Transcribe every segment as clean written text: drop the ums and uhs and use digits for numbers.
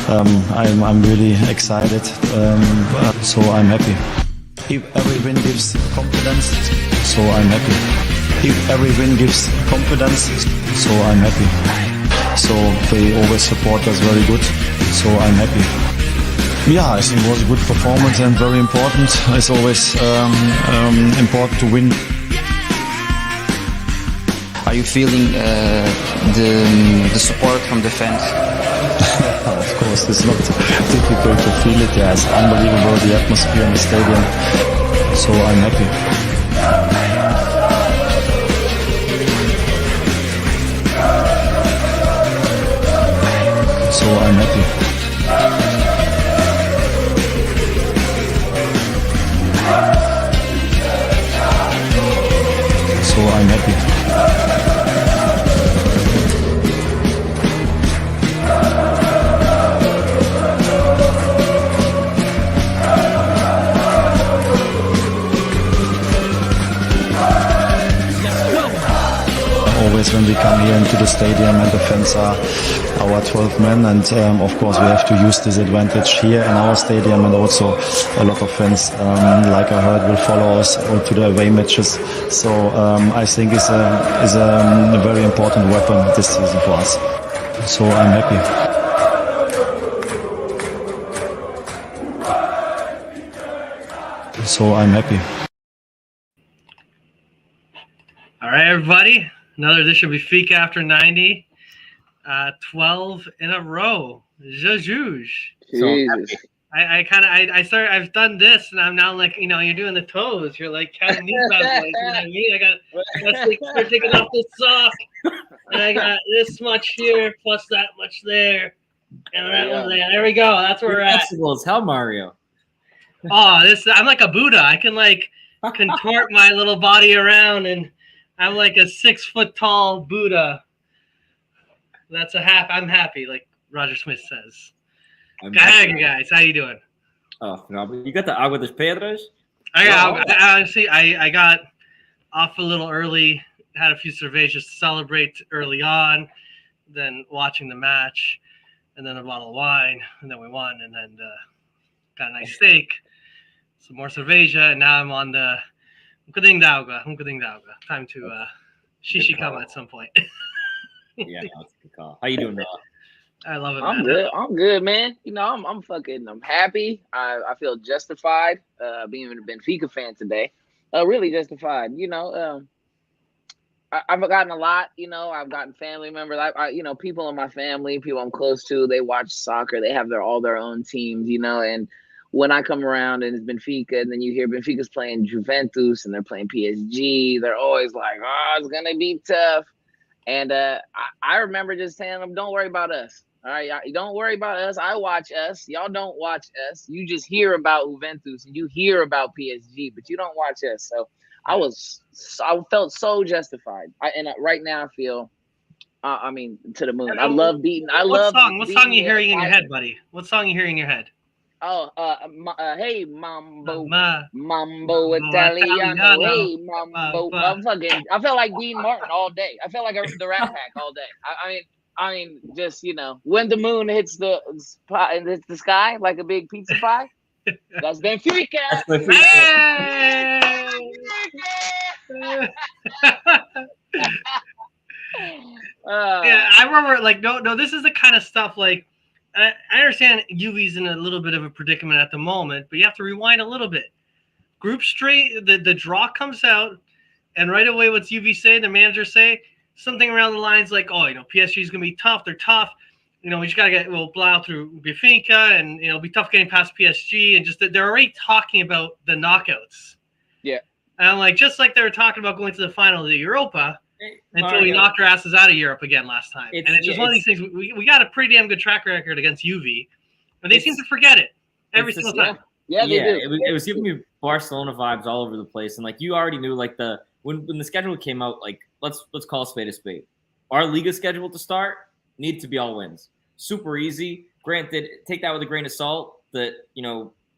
I'm really excited, so I'm happy. If every win gives confidence, so I'm happy. If every win gives confidence, so I'm happy. So they always support us very good, so I'm happy. Yeah, I think it was a good performance and very important. It's always important to win. Are you feeling the support from the fans? Of course, it's not difficult to feel it. Yeah, it's unbelievable, the atmosphere in the stadium. So I'm happy. So I'm happy. So I'm happy. Always when we come here into the stadium and the fans are our 12 men, and of course we have to use this advantage here in our stadium, and also a lot of fans, like I heard, will follow us to the away matches. So I think it's a very important weapon this season for us. So I'm happy. So I'm happy. All right, everybody. Another edition of Benfica after 90. 12 in a row. Jesus. I've done this, and I'm now like, you're doing the toes. You're like counting these bad boys. You know what I mean? I got start taking off this sock, and I got this much here plus that much there, and that one there. There we go. That's where we're at. Flexible as hell, Mario. Oh, I'm like a Buddha. I can like contort my little body around, and I'm like a 6 foot tall Buddha. That's I'm happy, like Roger Smith says. Hey guys, how you doing? Oh, no, you got the Agua dos Pedras? I got off a little early, had a few cervezas to celebrate early on, then watching the match, and then a bottle of wine, and then we won, and then got a nice steak, some more cerveja, and now I'm on the time to Shishikama at some point. Yeah, that's a good call. How you doing, Rob? I love it, man. I'm good, man. I'm happy. I feel justified being a Benfica fan today. Really justified. I've gotten a lot, I've gotten family members. People in my family, people I'm close to, they watch soccer. They have all their own teams, and when I come around and it's Benfica, and then you hear Benfica's playing Juventus and they're playing PSG, they're always like, oh, it's going to be tough. And I remember just telling them, don't worry about us. All right, don't worry about us. I watch us. Y'all don't watch us. You just hear about Juventus and you hear about PSG, but you don't watch us. So I felt so justified. Right now I feel, to the moon. I love beating. What song you hearing in your head, buddy? What song you hearing in your head? Oh, hey, Mambo Italiano. Hey, Mambo. I felt like Dean Martin all day. I felt like the Rat Pack all day. I mean, just when the moon hits the sky like a big pizza pie. That's Benfica. Yeah, I remember. Like, no, this is the kind of stuff like. I understand Juve's in a little bit of a predicament at the moment, but you have to rewind a little bit. Group straight, the draw comes out, and right away, what's Juve say? The manager say something around the lines like, "Oh, PSG is going to be tough. They're tough. We just got to we'll plow through Benfica, and it'll be tough getting past PSG." And just they're already talking about the knockouts. Yeah, and I'm like, just like they were talking about going to the final of the Europa. Until we knocked our asses out of Europe again last time. And it's just one of these things. We got a pretty damn good track record against Juve, but they seem to forget it every single time. Yeah, they do. It was giving me Barcelona vibes all over the place. And like you already knew, like when the schedule came out, like let's call a spade a spade. Our Liga schedule to start needed to be all wins. Super easy. Granted, take that with a grain of salt. That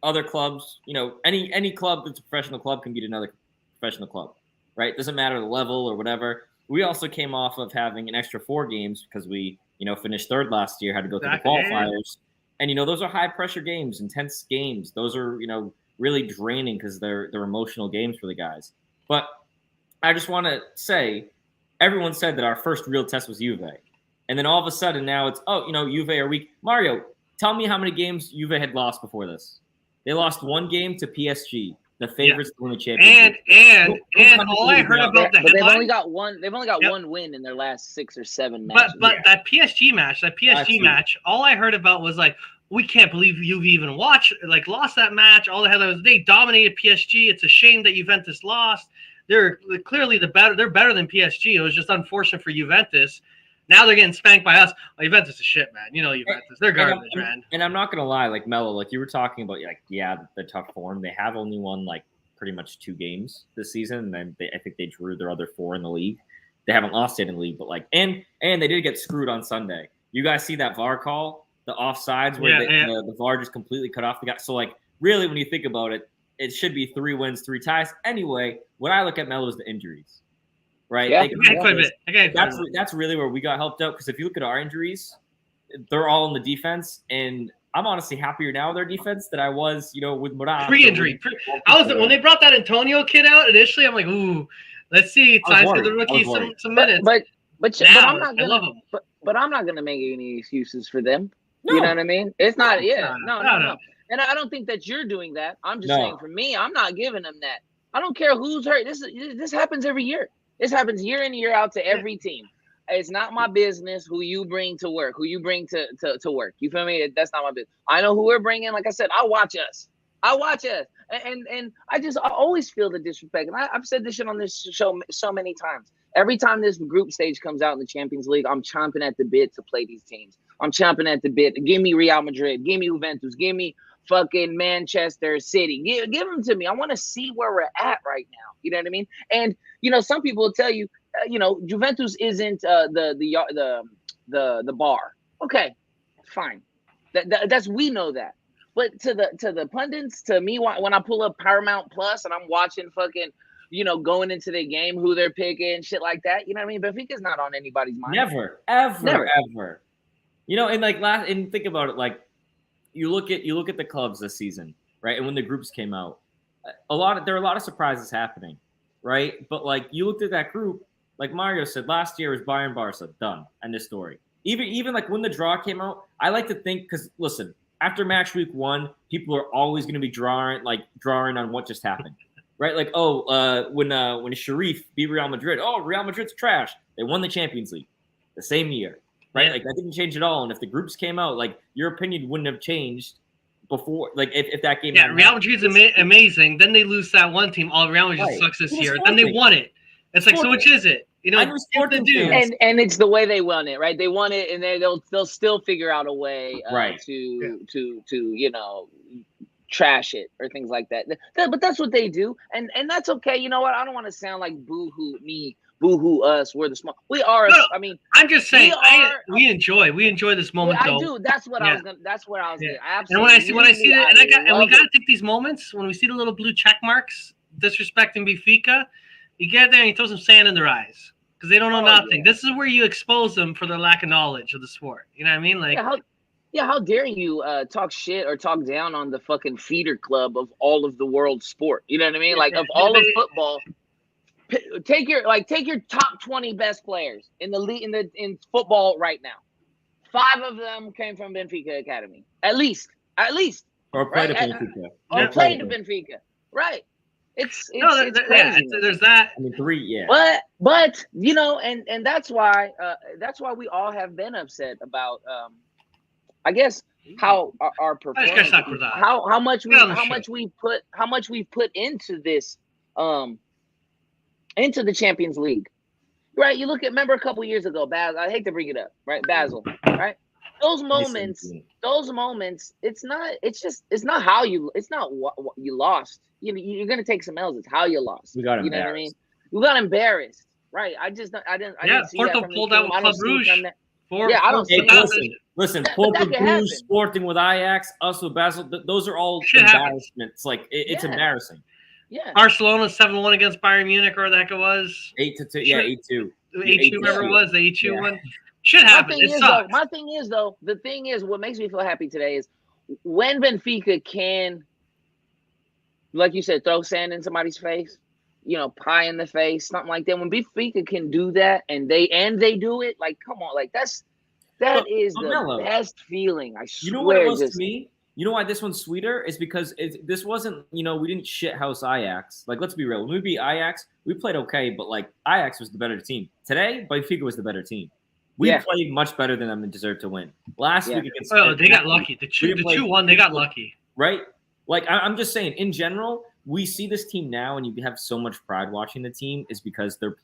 other clubs, any club that's a professional club can beat another professional club, right? Doesn't matter the level or whatever. We also came off of having an extra 4 games because we, finished third last year, had to go through the qualifiers. And those are high pressure games, intense games. Those are really draining because they're emotional games for the guys. But I just want to say, everyone said that our first real test was Juve, and then all of a sudden now it's Juve are weak. Mario, tell me how many games Juve had lost before this. They lost one game to PSG, the favorites to win the Champions League. And all I heard about the headline, they've only got one win in their last 6 or 7 matches. But that PSG match, all I heard about was like, we can't believe Juve even lost that match. All the headlines, they dominated PSG. It's a shame that Juventus lost. They're clearly they're better than PSG. It was just unfortunate for Juventus. Now they're getting spanked by us. Oh, Juventus is shit, man. Juventus. They're garbage, man. And I'm not going to lie, like Mello, like you were talking about, the tough form. They have only won like pretty much 2 games this season. And then I think they drew their other 4 in the league. They haven't lost it in the league, but and they did get screwed on Sunday. You guys see that VAR call, the offsides where the VAR just completely cut off the guy. So really, when you think about it, it should be 3 wins, 3 ties. Anyway, what I look at, Mello, is the injuries. Right? Yeah, that's really where we got helped out, because if you look at our injuries, they're all in the defense, and I'm honestly happier now with their defense than I was, with Morata. Pre-injury. When they brought that Antonio kid out initially, I'm like, ooh, let's see. Time for the rookie some minutes. But I'm not gonna make any excuses for them. No. You know what I mean? It's not. No. And I don't think that you're doing that. I'm just saying, for me, I'm not giving them that. I don't care who's hurt. This happens every year. This happens year in and year out to every team. It's not my business who you bring to work, who you bring to work. You feel me? That's not my business. I know who we're bringing. Like I said, I watch us. And I always feel the disrespect. And I've said this shit on this show so many times. Every time this group stage comes out in the Champions League, I'm chomping at the bit to play these teams. I'm chomping at the bit. Give me Real Madrid. Give me Juventus. Give me fucking Manchester City. Give them to me. I want to see where we're at right now. You know what I mean? And some people will tell you, Juventus isn't the bar. Okay, fine. That's we know that. But to the pundits, to me, when I pull up Paramount Plus and I'm watching fucking, going into the game, who they're picking, shit like that. You know what I mean? Benfica's not on anybody's mind. Never, ever. And think about it. You look at the clubs this season, right? And when the groups came out, there are a lot of surprises happening, right? But you looked at that group, like Mario said, last year was Bayern Barca, done, end of story. Even when the draw came out, I like to think, because listen, after match week 1, people are always going to be drawing on what just happened, right? When Sharif beat Real Madrid, Real Madrid's trash. They won the Champions League the same year. Right? That didn't change at all. And if the groups came out, your opinion wouldn't have changed before, if that game. Yeah, Real Madrid's amazing. Then they lose that one team. All Real Madrid sucks this year. Then they won it. It's so which is it? And it's the way they won it, right? They won it, and they'll still figure out a way to trash it or things like that. But that's what they do, and that's okay. You know what? I don't want to sound like boo-hoo me. Boo-hoo us. We're the small. We are. No, I mean, I'm just saying. We enjoy this moment. I do. That's what I was gonna. That's where I was. Yeah. And when I see that, and we gotta take these moments when we see the little blue check marks disrespecting Benfica. You get there and you throw some sand in their eyes because they don't know nothing. Yeah. This is where you expose them for their lack of knowledge of the sport. You know what I mean? How dare you talk shit or talk down on the fucking feeder club of all of the world sport? You know what I mean? Of all of football. Take your top 20 best players in the league in football right now. 5 of them came from Benfica Academy, at least, or played at Benfica, or played at Benfica, right? It's crazy. There's that. I mean, 3, yeah. But and that's why we all have been upset about I guess how our performance, how much we've put into this into the Champions League, right? You remember a couple years ago, I hate to bring it up, right? Basel, right? Those moments, it's not what you lost. You're going to take some L's. It's how you lost. We got embarrassed. You know what I mean? You got embarrassed, right? I didn't see Porto that pulled out with Club Rouge. I don't see that. Listen, Porto Rouge, Sporting with Ajax, us with Basel, those are all embarrassments. It's embarrassing. Yeah. Barcelona 7-1 against Bayern Munich, or the heck it was. 8-2. Yeah, 8-2. 8-2, remember it was the 8-2 one. Shit happens. It sucks. My thing is, though, the thing is, what makes me feel happy today is when Benfica can, like you said, throw sand in somebody's face, pie in the face, something like that. When Benfica can do that and they do it, like, come on, like that is the best feeling. I swear. You know what it was to me? You know why this one's sweeter? Is because this wasn't, we didn't shithouse Ajax. Like, let's be real. When we beat Ajax, we played okay, but like Ajax was the better team. Today, Benfica was the better team. We played much better than them and deserved to win. Last week against they got lucky. The 2-1, they got lucky. Right? Like, I'm just saying, in general, we see this team now, and you have so much pride watching the team is because they're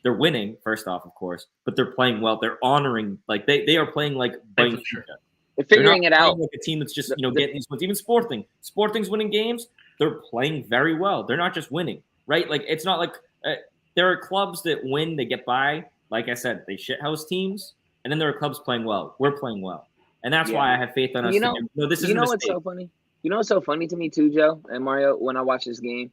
winning, first off, of course, but they're playing well. They're honoring, like, they are playing like Benfica. They're figuring it out. Like a team that's just, getting these wins. Even Sporting's winning games. They're playing very well. They're not just winning, right? Like, it's not like there are clubs that win, they get by. Like I said, they shithouse teams, and then there are clubs playing well. We're playing well, and that's why I have faith on us. This is what's so funny? You know what's so funny to me too, Joe and Mario? When I watch this game,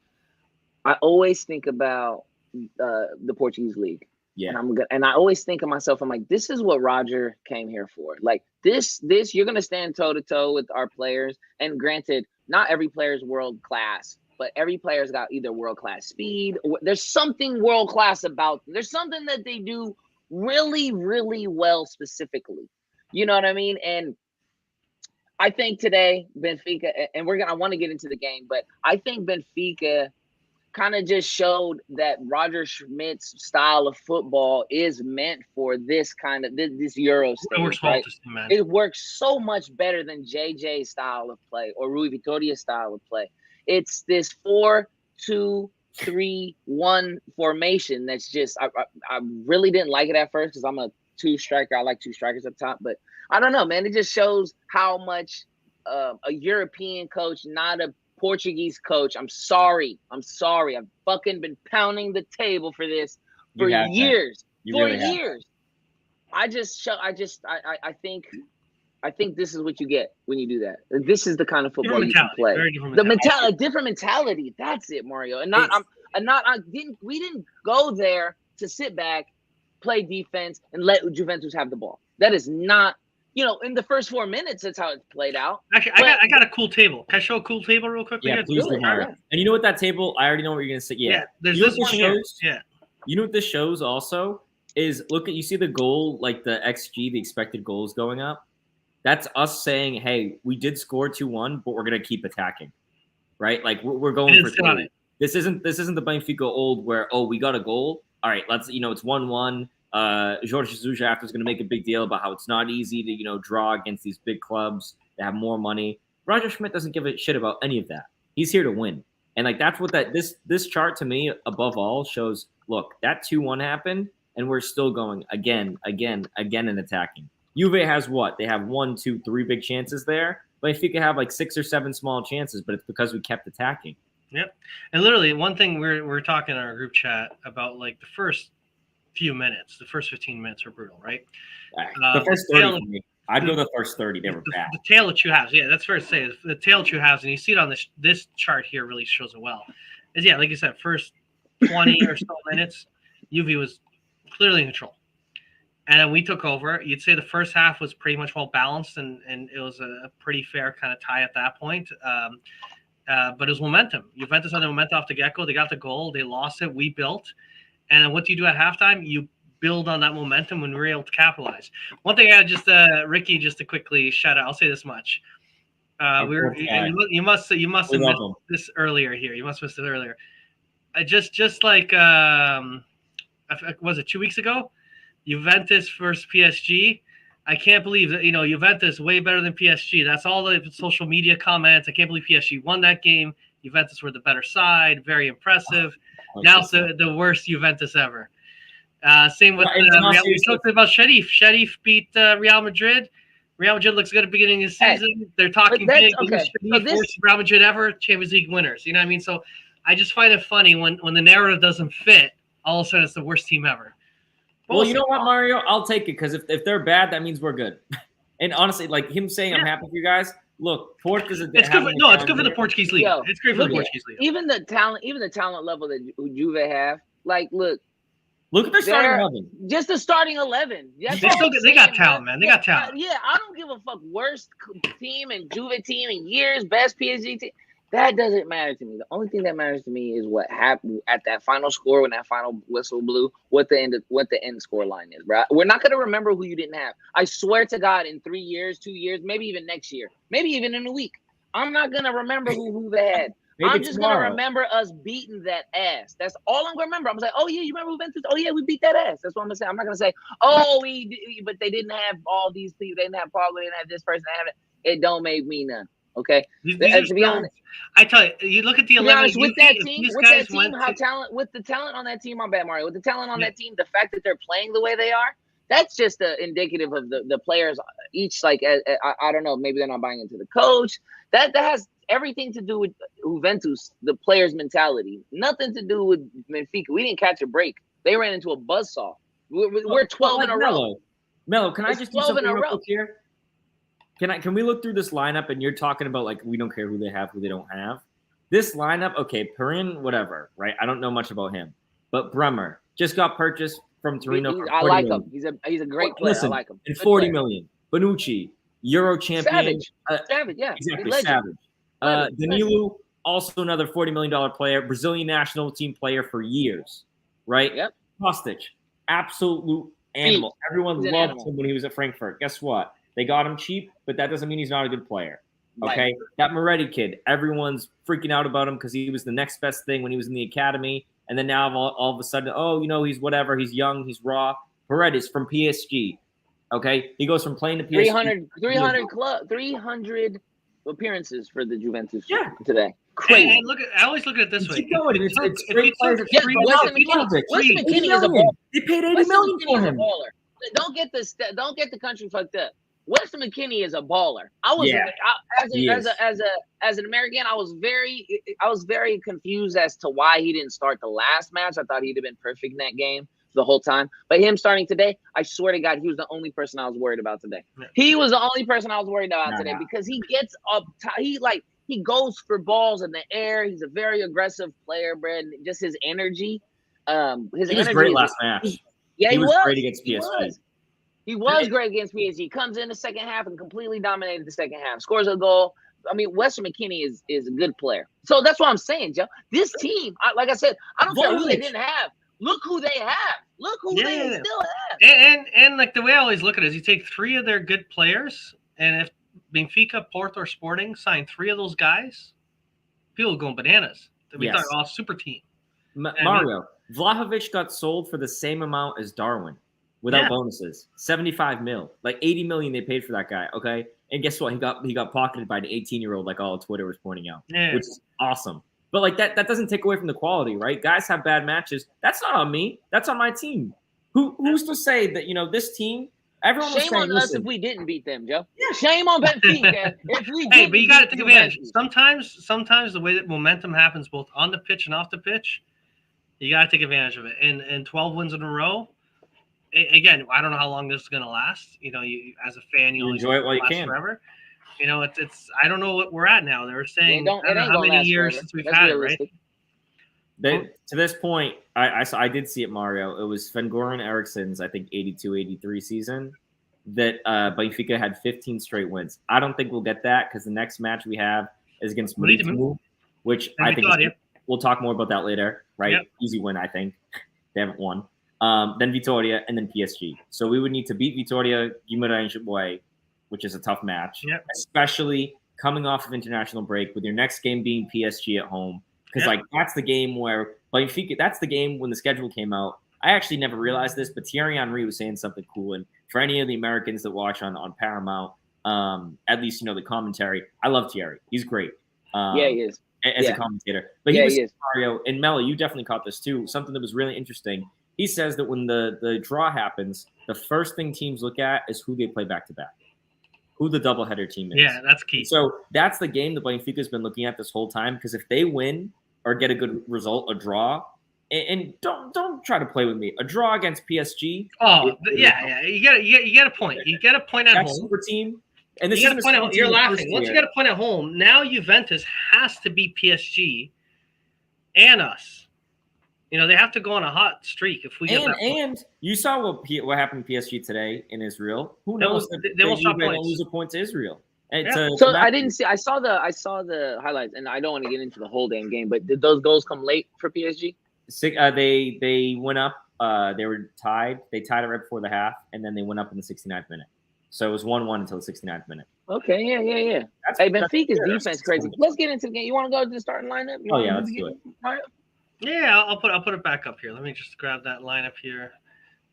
I always think about the Portuguese league. Yeah, and I always think of myself. I'm like, this is what Roger came here for. Like this, you're gonna stand toe to toe with our players. And granted, not every player is world class, but every player's got either world-class speed or there's something world-class about them. There's something that they do really, really well specifically. You know what I mean? And I think today, Benfica, and I want to get into the game, but I think Benfica kind of just showed that Roger Schmidt's style of football is meant for this kind of this Euro stage. Right? It works so much better than JJ's style of play or Rui Vitoria's style of play. It's this 4-2-3-1 formation that's just I really didn't like it at first because I'm a 2-striker. I like 2 strikers up top, but I don't know, man. It just shows how much a European coach, not a Portuguese coach. I'm sorry. I've fucking been pounding the table for this for years. Years. I think this is what you get when you do that. This is the kind of football you can play. Different mentality. That's it, Mario. We didn't go there to sit back, play defense, and let Juventus have the ball. That is not, in the first 4 minutes, that's how it played out. Actually, I got a cool table. Can I show a cool table real quick? Yeah, please do, Mario. And you know what that table? I already know what you're gonna say. Yeah, there's this one here. Yeah. You know what this shows also is you see the goal, like the XG, the expected goals going up. That's us saying, hey, we did score 2-1, but we're going to keep attacking, right? Like, we're going for 3. This isn't the Benfica old where, we got a goal. All right, let's, it's 1-1. Jorge Jesus after is going to make a big deal about how it's not easy to, draw against these big clubs that have more money. Roger Schmidt doesn't give a shit about any of that. He's here to win. And, like, that's what this chart to me, above all, shows, look, that 2-1 happened, and we're still going again, and attacking. Juve has what? They have 1, 2, 3 big chances there. Benfica have like 6 or 7 small chances, but it's because we kept attacking. Yep. And literally, one thing we're talking in our group chat about, like, the first few minutes, the first 15 minutes were brutal, right? The first 30, I'd go the first 30. They were bad. The tail of two halves, that's fair to say. The tail of two halves, and you see it on this chart here really shows it well. Is like you said, first 20 or so minutes, Juve was clearly in control. And then we took over. You'd say the first half was pretty much well balanced, and it was a pretty fair kind of tie at that point. But it was momentum. Juventus had the momentum off the get-go. They got the goal. They lost it. We built. And then what do you do at halftime? You build on that momentum when we were able to capitalize. One thing I just, Ricky, just to quickly shout out, I'll say this much. You must have missed this earlier here. You must have missed it earlier. Just like, was it 2 weeks ago? Juventus versus PSG. I can't believe that, Juventus way better than PSG. That's all the social media comments. I can't believe PSG won that game. Juventus were the better side. Very impressive. Now it's the worst Juventus ever. Same with we talked about Shitties. Shitties beat Real Madrid. Real Madrid looks good at the beginning of the season. They're talking big. Worst Real Madrid ever, Champions League winners. You know what I mean? So I just find it funny when the narrative doesn't fit, all of a sudden it's the worst team ever. Well, you know what, Mario? I'll take it because if they're bad, that means we're good. And honestly, like him saying I'm happy for you guys. Look, Port is it's good. It's good for the Portuguese league. It's great for the Portuguese league. Even the talent level that Juve have. Like, look, Look at their starting 11. Just the starting 11. They got talent, man. They got talent. I don't give a fuck. Worst team and Juve team in years, best PSG team. That doesn't matter to me. The only thing that matters to me is what happened at that final score when that final whistle blew. What the end score line is, bro. We're not gonna remember who you didn't have. I swear to God, in 3 years, 2 years, maybe even next year, maybe even in a week, I'm not gonna remember who they had. I'm just going to remember us beating that ass. That's all I'm going to remember. I'm going to say, oh, yeah, you remember Juventus? Oh, yeah, we beat that ass. That's what I'm going to say. I'm not going to say, oh, but they didn't have all these people. They didn't have Paul. They didn't have this person. They have it. It don't make me none. Okay? To be honest, I tell you, you look at the 11. With that team, with the talent on that team, my bad, Mario. With the talent on that team, the fact that they're playing the way they are, that's just indicative of the players each, like, I don't know, maybe they're not buying into the coach. That has everything to do with Juventus, the players' mentality. Nothing to do with Benfica. We didn't catch a break. They ran into a buzzsaw. We're 12 in a row. Mello, can I just do something real quick here? Can we look through this lineup? And you're talking about, like, we don't care who they have, who they don't have. This lineup, okay, Perrin, whatever, right? I don't know much about him. But Bremer just got purchased from Torino. I like him. He's a great player. Listen, I like him. And 40 million. Bonucci, Euro champion. Savage, yeah. Exactly, Savage. Danilo, also another $40 million player, Brazilian national team player for years, right? Yep. Kostic, absolute animal. Everyone loved him when he was at Frankfurt. Guess what? They got him cheap, but that doesn't mean he's not a good player. Okay? Right. That Moretti kid, everyone's freaking out about him because he was the next best thing when he was in the academy. And then now all of a sudden, oh, he's whatever. He's young. He's raw. Paredes from PSG. Okay? He goes from playing to PSG. 300 appearances for the Juventus today. Crazy. And I always look at it this way. Keep going. It's great players. Weston McKennie is a baller. They paid $80 million for him. Don't get the country fucked up. Weston McKennie is a baller. As an American, I was very confused as to why he didn't start the last match. I thought he'd have been perfect in that game the whole time. But him starting today, I swear to God, he was the only person I was worried about today. He was the only person I was worried about today because he gets up. He goes for balls in the air. He's a very aggressive player, Brad. Just his energy. He was great last match. Yeah, he was great against PSG. He was great against PSG. Comes in the second half and completely dominated the second half. Scores a goal. I mean, Weston McKennie is a good player. So that's what I'm saying, Joe. This team, like I said, I don't care who they didn't have. Look who they have. Look who they still have. And like the way I always look at it is you take 3 of their good players, and if Benfica, Porto, or Sporting sign 3 of those guys, people are going bananas. We thought, oh, super team. Mario, Vlahovic got sold for the same amount as Darwin without bonuses. 75 mil. Like 80 million they paid for that guy, okay? And guess what? He got pocketed by an 18-year-old, like all of Twitter was pointing out, which is awesome. But like that doesn't take away from the quality, right? Guys have bad matches. That's not on me. That's on my team. Who's to say that this team? Everyone was shame saying, on us if we didn't beat them, Joe. Yeah. Shame on Benfica if we didn't. Hey, but you got to take advantage. Sometimes the way that momentum happens both on the pitch and off the pitch, you got to take advantage of it. And 12 wins in a row. Again, I don't know how long this is going to last. You as a fan, you enjoy it while you can. Forever. It's. I don't know what we're at now. They're saying I don't know how many years since we've had realistic. it, right? To this point, I did see it, Mario. It was Sven-Goran Eriksson's, I think, 82-83 season that Benfica had 15 straight wins. I don't think we'll get that because the next match we have is against Midfield, which I think we'll talk more about that later, right? Yep. Easy win, I think. They haven't won. Then Vitória, and then PSG. So we would need to beat Vitória, Guimarães way, which is a tough match, especially coming off of international break with your next game being PSG at home. Because that's the game where Benfica, that's the game when the schedule came out. I actually never realized this, but Thierry Henry was saying something cool. And for any of the Americans that watch on Paramount, at least the commentary, I love Thierry. He's great. He is. As a commentator. But he was Mario, and Mello, you definitely caught this too. Something that was really interesting. He says that when the draw happens, the first thing teams look at is who they play back-to-back. Who the doubleheader team is. Yeah, that's key. So that's the game that Benfica's been looking at this whole time, because if they win or get a good result, a draw, and don't try to play with me, a draw against PSG. Oh, you get a point. You get a point at home. Super team. And this is you're laughing. Once you get a point at home, now Juventus has to beat PSG and us They have to go on a hot streak if we get that. And you saw what happened to PSG today in Israel. Who knows they won't stop don't points. lose a point to Israel. So I didn't see. I saw the highlights, and I don't want to get into the whole damn game. But did those goals come late for PSG? They went up. They were tied. They tied it right before the half, and then they went up in the 69th minute. So it was 1-1 until the 69th minute. Okay, yeah. Hey, Benfica's defense crazy. Let's get into the game. You want to go to the starting lineup? Let's do it. Yeah, I'll put it back up here. Let me just grab that lineup here,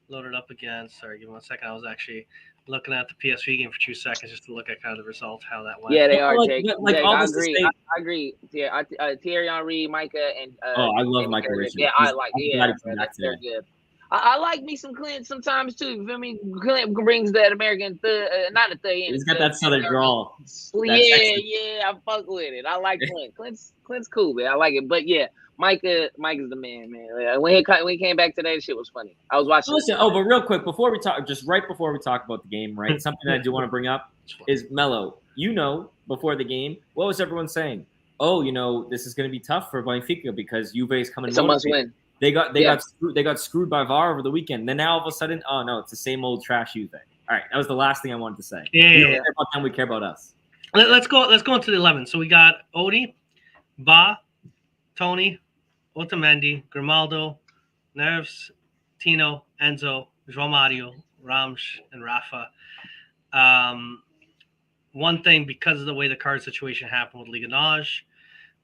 load it up again. Sorry, give me 1 second. I was actually looking at the PSV game for 2 seconds just to look at kind of the result, how that went. Yeah, they are, Jake. Like Jake, I agree. Yeah, Thierry Henry, Micah, and I love Micah Richards. Yeah, I like. Yeah, they're good. I like me some Clint sometimes too. You feel me? Clint brings that American not a thing. He's got that southern drawl. Yeah, I fuck with it. I like Clint. Clint's cool, man. I like it. But yeah, Micah's the man. When he came back today, the shit was funny. I was watching. Listen, but real quick before we talk about the game, right? Something I do want to bring up is Melo. Before the game, what was everyone saying? Oh, this is going to be tough for Benfica because Juve is coming. It's a must win. They got screwed by VAR over the weekend. Then now all of a sudden, oh no, it's the same old trash Juve. All right, that was the last thing I wanted to say. Yeah. We don't care about them. We care about us. Let's go into the 11. So we got Odi, Ba, Tony, Otamendi, Grimaldo, Neves, Tino, Enzo, João Mario, Rams, and Rafa. One thing, because of the way the card situation happened with Liga NOS,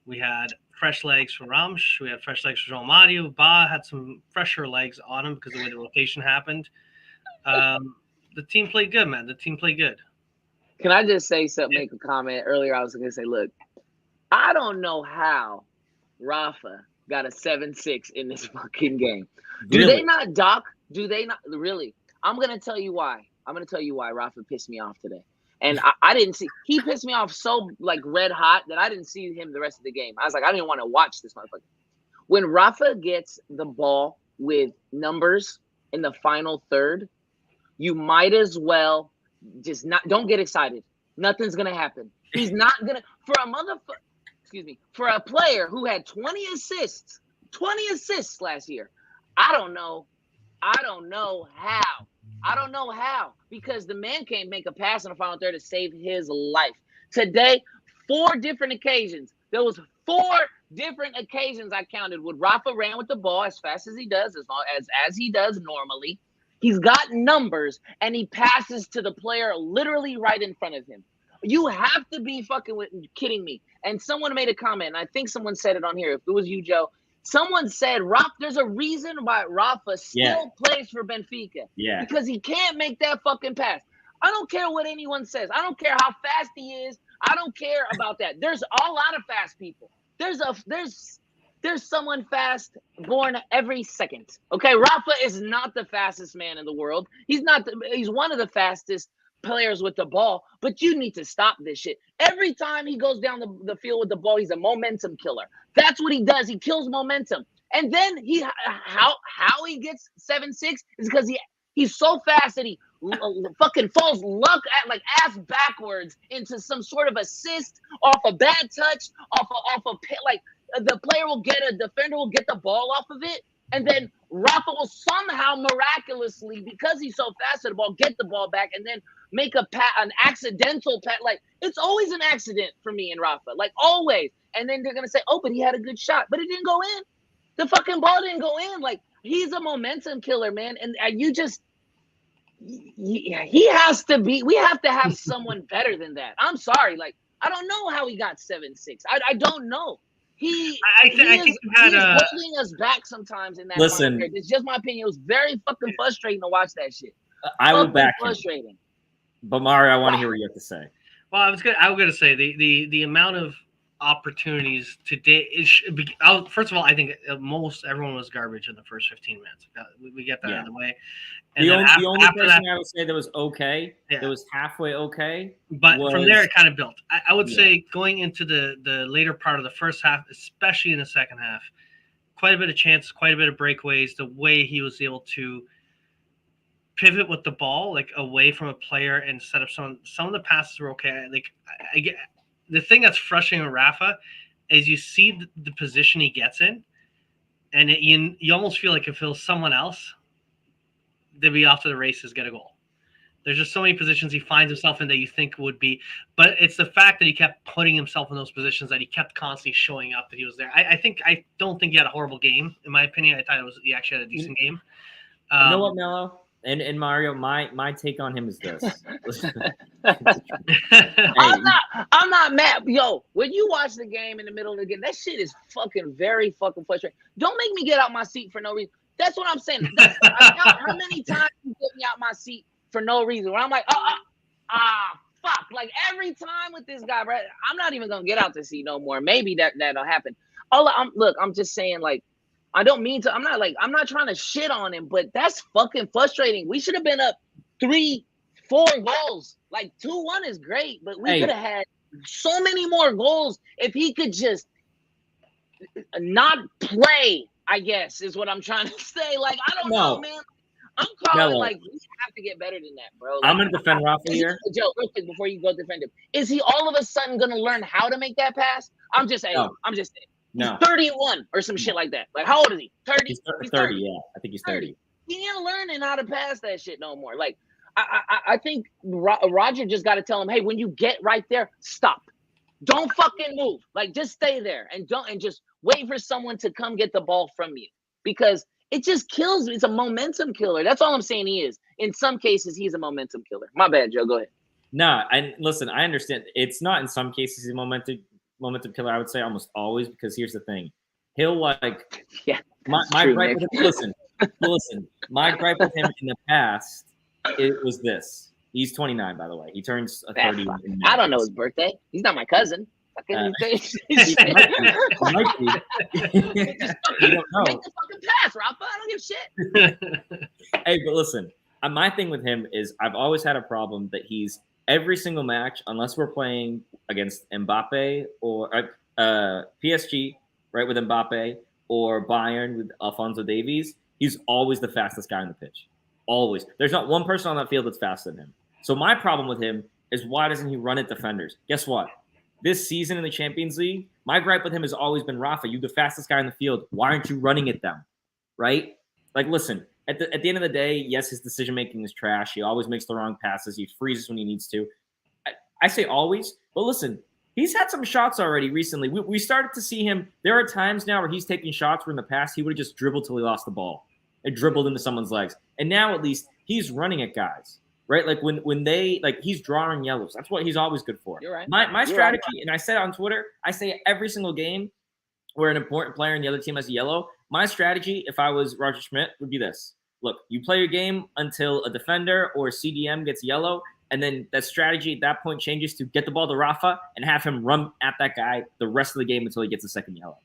we had fresh legs for Rams. We had fresh legs for João Mario. Ba had some fresher legs on him because of the way the rotation happened. The team played good, man. The team played good. Can I just say something, make a comment? Earlier, I was going to say, look, I don't know how Rafa got a 7-6 in this fucking game. Do they not, Doc? Do they not? Really? I'm going to tell you why. Rafa pissed me off today. And I didn't see – he pissed me off so, red hot that I didn't see him the rest of the game. I was like, I didn't want to watch this motherfucker. When Rafa gets the ball with numbers in the final third, you might as well just not – don't get excited. Nothing's going to happen. He's not going to – for a player who had 20 assists last year, I don't know how. Because the man can't make a pass in the final third to save his life. Today, 4 different occasions. There was 4 different occasions I counted when Rafa ran with the ball as fast as he does, as he does normally. He's got numbers, and he passes to the player literally right in front of him. You have to be fucking kidding me. And someone made a comment, and I think someone said it on here. If it was you, Joe, someone said, there's a reason why Rafa still plays for Benfica. Yeah. Because he can't make that fucking pass. I don't care what anyone says. I don't care how fast he is. I don't care about that. There's a lot of fast people. There's someone fast born every second. Okay, Rafa is not the fastest man in the world. He's one of the fastest players with the ball, but you need to stop this shit. Every time he goes down the field with the ball, he's a momentum killer. That's what he does. He kills momentum. And then how he gets 7-6 is because he's so fast that he fucking falls ass backwards into some sort of assist off a bad touch, off a the defender will get the ball off of it, and then Rafa will somehow miraculously, because he's so fast at the ball, get the ball back and then make an accidental pass. It's always an accident for me and Rafa, always. And then they're gonna say, "Oh, but he had a good shot, but it didn't go in. The fucking ball didn't go in." He's a momentum killer, man. And he has to be. We have to have someone better than that. I'm sorry. I don't know how he got 7-6. I don't know. I think he's holding us back sometimes in that. Listen, it's just my opinion. It was very fucking frustrating to watch that shit. I will back him. But Mario, I want to hear what you have to say. Well, I was gonna say the amount of opportunities today first of all, I think most everyone was garbage in the first 15 minutes. We get that out of the way. And the only person I would say that was okay, that was halfway okay, but from there it kind of built. I would say going into the later part of the first half, especially in the second half, quite a bit of chances, quite a bit of breakaways. The way he was able to pivot with the ball away from a player and set up some of the passes were okay. I get. The thing that's frustrating with Rafa is you see the position he gets in, and you almost feel like if it was someone else, they'd be off to the races, get a goal. There's just so many positions he finds himself in that you think would be, but it's the fact that he kept putting himself in those positions, that he kept constantly showing up, that he was there. I don't think he had a horrible game, in my opinion. I thought he actually had a decent game. You know what, Mello? And Mario, my take on him is this. I'm not mad. Yo, when you watch the game in the middle of the game, that shit is very fucking frustrating. Don't make me get out my seat for no reason. That's what I'm saying. How many times you get me out my seat for no reason? Where I'm like, fuck. Like every time with this guy, bro, I'm not even gonna get out the seat no more. Maybe that'll happen. I'm just saying, like, I don't mean to. I'm not trying to shit on him, but that's fucking frustrating. We should have been up 3-4 goals. Like 2-1 is great, but we could have had so many more goals if he could just not play, I guess, is what I'm trying to say. Like, I don't know, man. I'm calling like we have to get better than that, bro. Like, I'm gonna defend Rafa here. Joe, real quick before you go defend him. Is he all of a sudden gonna learn how to make that pass? I'm just saying. No. He's 31 or some shit like that. Like, how old is he? 30? He's 30, yeah. I think he's 30. He ain't learning how to pass that shit no more. Like, I think Roger just got to tell him, hey, when you get right there, stop. Don't fucking move. Like, just stay there and just wait for someone to come get the ball from you, because it just kills me. It's a momentum killer. That's all I'm saying he is. In some cases, he's a momentum killer. My bad, Joe. Go ahead. No, and listen, I understand. It's not in some cases he's a momentum killer. I would say almost always, because here's the thing. He'll like my gripe with him, listen. My gripe with him in the past, it was this. He's 29, by the way. He turns 30. I don't know his birthday. He's not my cousin. He might be. You don't know. Make the fucking pass, Rafa. I don't give shit. Hey, but listen, my thing with him is I've always had a problem that he's every single match, unless we're playing against Mbappe or PSG, right, with Mbappe, or Bayern with Alphonso Davies, he's always the fastest guy on the pitch. Always. There's not one person on that field that's faster than him. So my problem with him is, why doesn't he run at defenders? Guess what? This season in the Champions League, my gripe with him has always been, Rafa, you're the fastest guy in the field. Why aren't you running at them? Right? Like, listen, at the end of the day, yes, his decision-making is trash. He always makes the wrong passes. He freezes when he needs to. I say always, but listen, he's had some shots already recently. We started to see him. There are times now where he's taking shots where in the past he would have just dribbled till he lost the ball. It dribbled into someone's legs. And now at least he's running at guys. Right, like when they he's drawing yellows. That's what he's always good for. You're right. My strategy, and I said it on Twitter, I say every single game where an important player in the other team has a yellow. My strategy, if I was Roger Schmidt, would be this: look, you play your game until a defender or a CDM gets yellow, and then that strategy at that point changes to get the ball to Rafa and have him run at that guy the rest of the game until he gets a second yellow.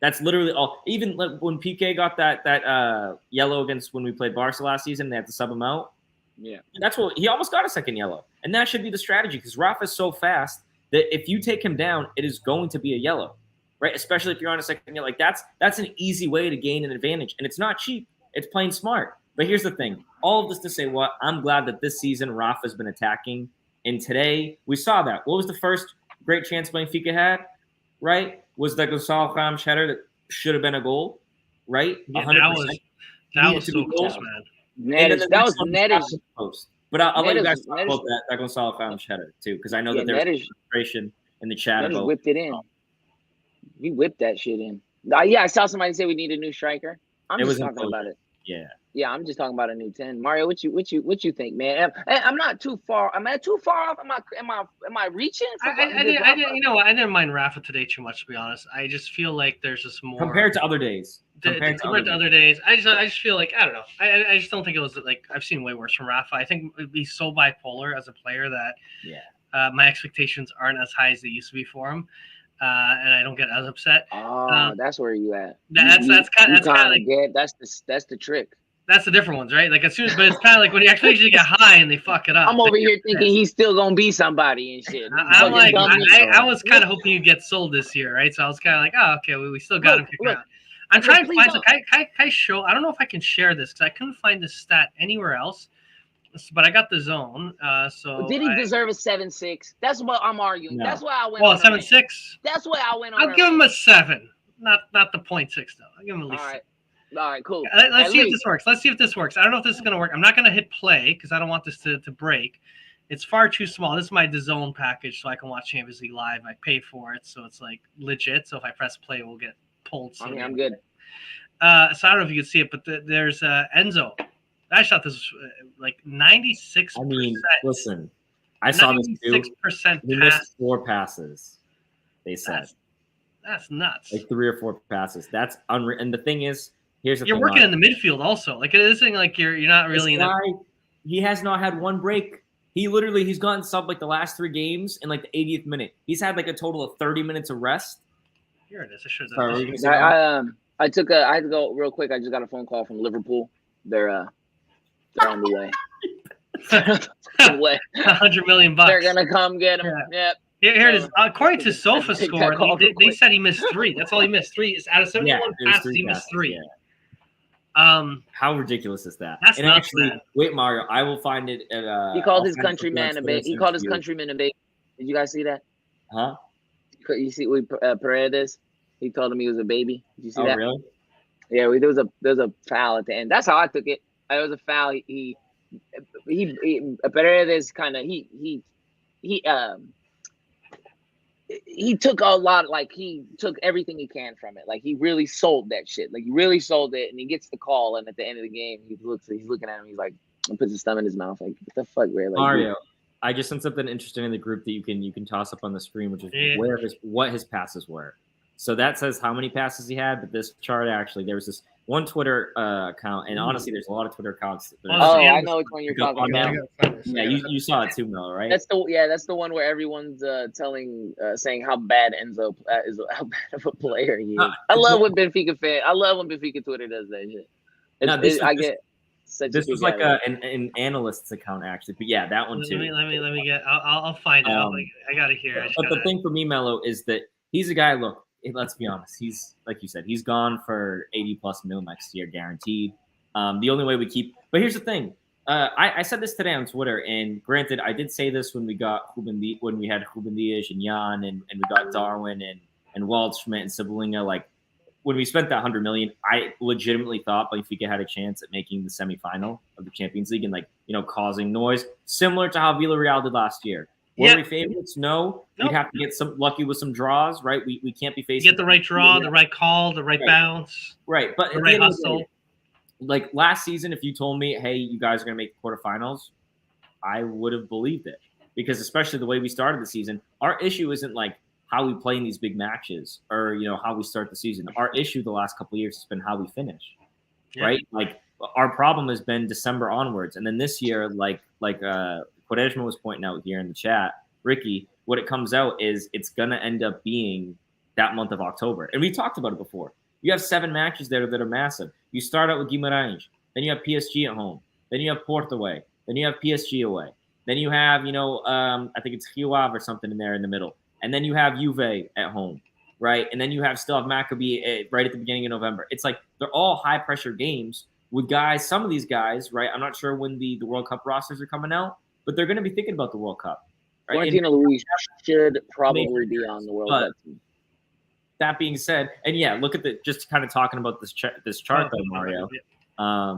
That's literally all. Even when PK got that yellow against when we played Barca last season, they had to sub him out. Yeah, that's what he almost got a second yellow, and that should be the strategy, because Rafa's so fast that if you take him down, it is going to be a yellow, right? Especially if you're on a second yellow. Like that's an easy way to gain an advantage, and it's not cheap. It's playing smart. But here's the thing: all of this to say, what I'm glad that this season Rafa's been attacking, and today we saw that. What was the first great chance Benfica had? Right? Was that Gonçalo Ramos header that should have been a goal? Right? Yeah, 100%. That was so close, man. That was Nettish. But I'll let you guys talk about that Gonçalo Ramos header too, because I know that there's frustration in the chat about. Whipped it in. We whipped that shit in. Yeah, I saw somebody say we need a new striker. I'm just talking about it. Yeah, I'm just talking about a new 10. Mario, what you think, man? I'm not too far. Am I too far off? Am I reaching? I didn't mind Rafa today too much, to be honest. I just feel like there's just more compared to other days. Compared to other days, I just feel like, I don't know. I just don't think it was like, I've seen way worse from Rafa. I think he's so bipolar as a player that my expectations aren't as high as they used to be for him, and I don't get as upset. That's where you at. That's kind of like, that's the trick. That's the different ones, right? Like but it's kind of like when you actually get high and they fuck it up. I'm over here thinking he's still gonna be somebody and shit. I'm like, I was kind of hoping he'd get sold this year, right? So I was kind of like, oh, okay, we still got him kicking out. I'm trying to find some. Can I show? I don't know if I can share this because I couldn't find this stat anywhere else. But I got the zone. So did he deserve a 7.6? That's what I'm arguing. That's why I went. Well, 7.6. That's why I went on. I'll give him a 7. Not the 0.6 though. I'll give him at least. All right, cool. Let's see if this works. Let's see if this works. I don't know if this is gonna work. I'm not gonna hit play because I don't want this to break. It's far too small. This is my DAZN package, so I can watch Champions League live. I pay for it, so it's like legit. So if I press play, we'll get pulled. So I'm good. So I don't know if you can see it, but there's Enzo. I thought this was like 96%. I mean, listen, I saw this too. 96% He missed 4 passes. They said that's nuts. Like 3 or 4 passes. That's unreal. And the thing is, here's the you're thing, working in the midfield also. Like it isn't like you're not really he has not had one break. He's gotten sub like the last 3 games in like the 80th minute. He's had like a total of 30 minutes of rest. Here it is. I should have. I had to go real quick. I just got a phone call from Liverpool. They're on the way. 100 million bucks. They're gonna come get him. Yeah. Yep. Here it is. According to SofaScore, they said he missed 3. That's all he missed. 3. Out of 71 passes, he missed 3. Yeah. How ridiculous is that? That's and actually, wait, Mario, I will find it. He called his countryman a baby. He called his countryman a baby. Did you guys see that? Huh? You see with Paredes? He told him he was a baby. Did you see that? Really? Yeah, there was a foul at the end. That's how I took it. It was a foul. He Paredes kind of he took a lot, like he took everything he can from it. Like he really sold that shit. Like he really sold it, and he gets the call, and at the end of the game, he's looking at him, he's like, puts his thumb in his mouth, like, what the fuck, man? Like, Mario, I just sent something interesting in the group that you can toss up on the screen, which is what his passes were. So that says how many passes he had, but this chart actually, there was this one Twitter account, and honestly, there's a lot of Twitter accounts. I know which one you're talking about. Yeah, you saw it too, Mel, right? That's the one where everyone's saying how bad Enzo is, how bad of a player he is. I love when Benfica Twitter does that shit. This was like an analyst's account actually, but yeah, that one too. Let me get. I'll find out. I got it here. But the thing for me, Mello, is that he's a guy. Look, let's be honest. He's like you said. He's gone for 80+ mil next year, guaranteed. The only way we keep. But here's the thing. I said this today on Twitter, and granted, I did say this when we had Ruben Dias and Jan, and we got Darwin and Waldschmidt and Cebolinha. Like when we spent that 100 million, I legitimately thought Benfica had a chance at making the semifinal of the Champions League and causing noise, similar to how Villarreal did last year. Were we favorites? No. We'd have to get some lucky with some draws, right? We can't be facing. Get the right draw, the right call, the right bounce, right? But the right hustle. Like last season, if you told me, hey, you guys are going to make the quarterfinals, I would have believed it. Because especially the way we started the season, our issue isn't like how we play in these big matches or, how we start the season. Our issue the last couple of years has been how we finish, right? Like our problem has been December onwards. And then this year, like Quaresma was pointing out here in the chat, Ricky, what it comes out is it's going to end up being that month of October. And we talked about it before. You have 7 matches there that are massive. You start out with Guimarães, then you have PSG at home, then you have Porto away, then you have PSG away, then you have, I think it's Rio Ave or something in there in the middle, and then you have Juve at home, right? And then you still have Maccabi right at the beginning of November. It's like they're all high-pressure games with guys, some of these guys, right? I'm not sure when the World Cup rosters are coming out, but they're going to be thinking about the World Cup. Right? Florentino Luis should probably be on the World Cup team. That being said, and look at just kind of talking about this chart though, Mario.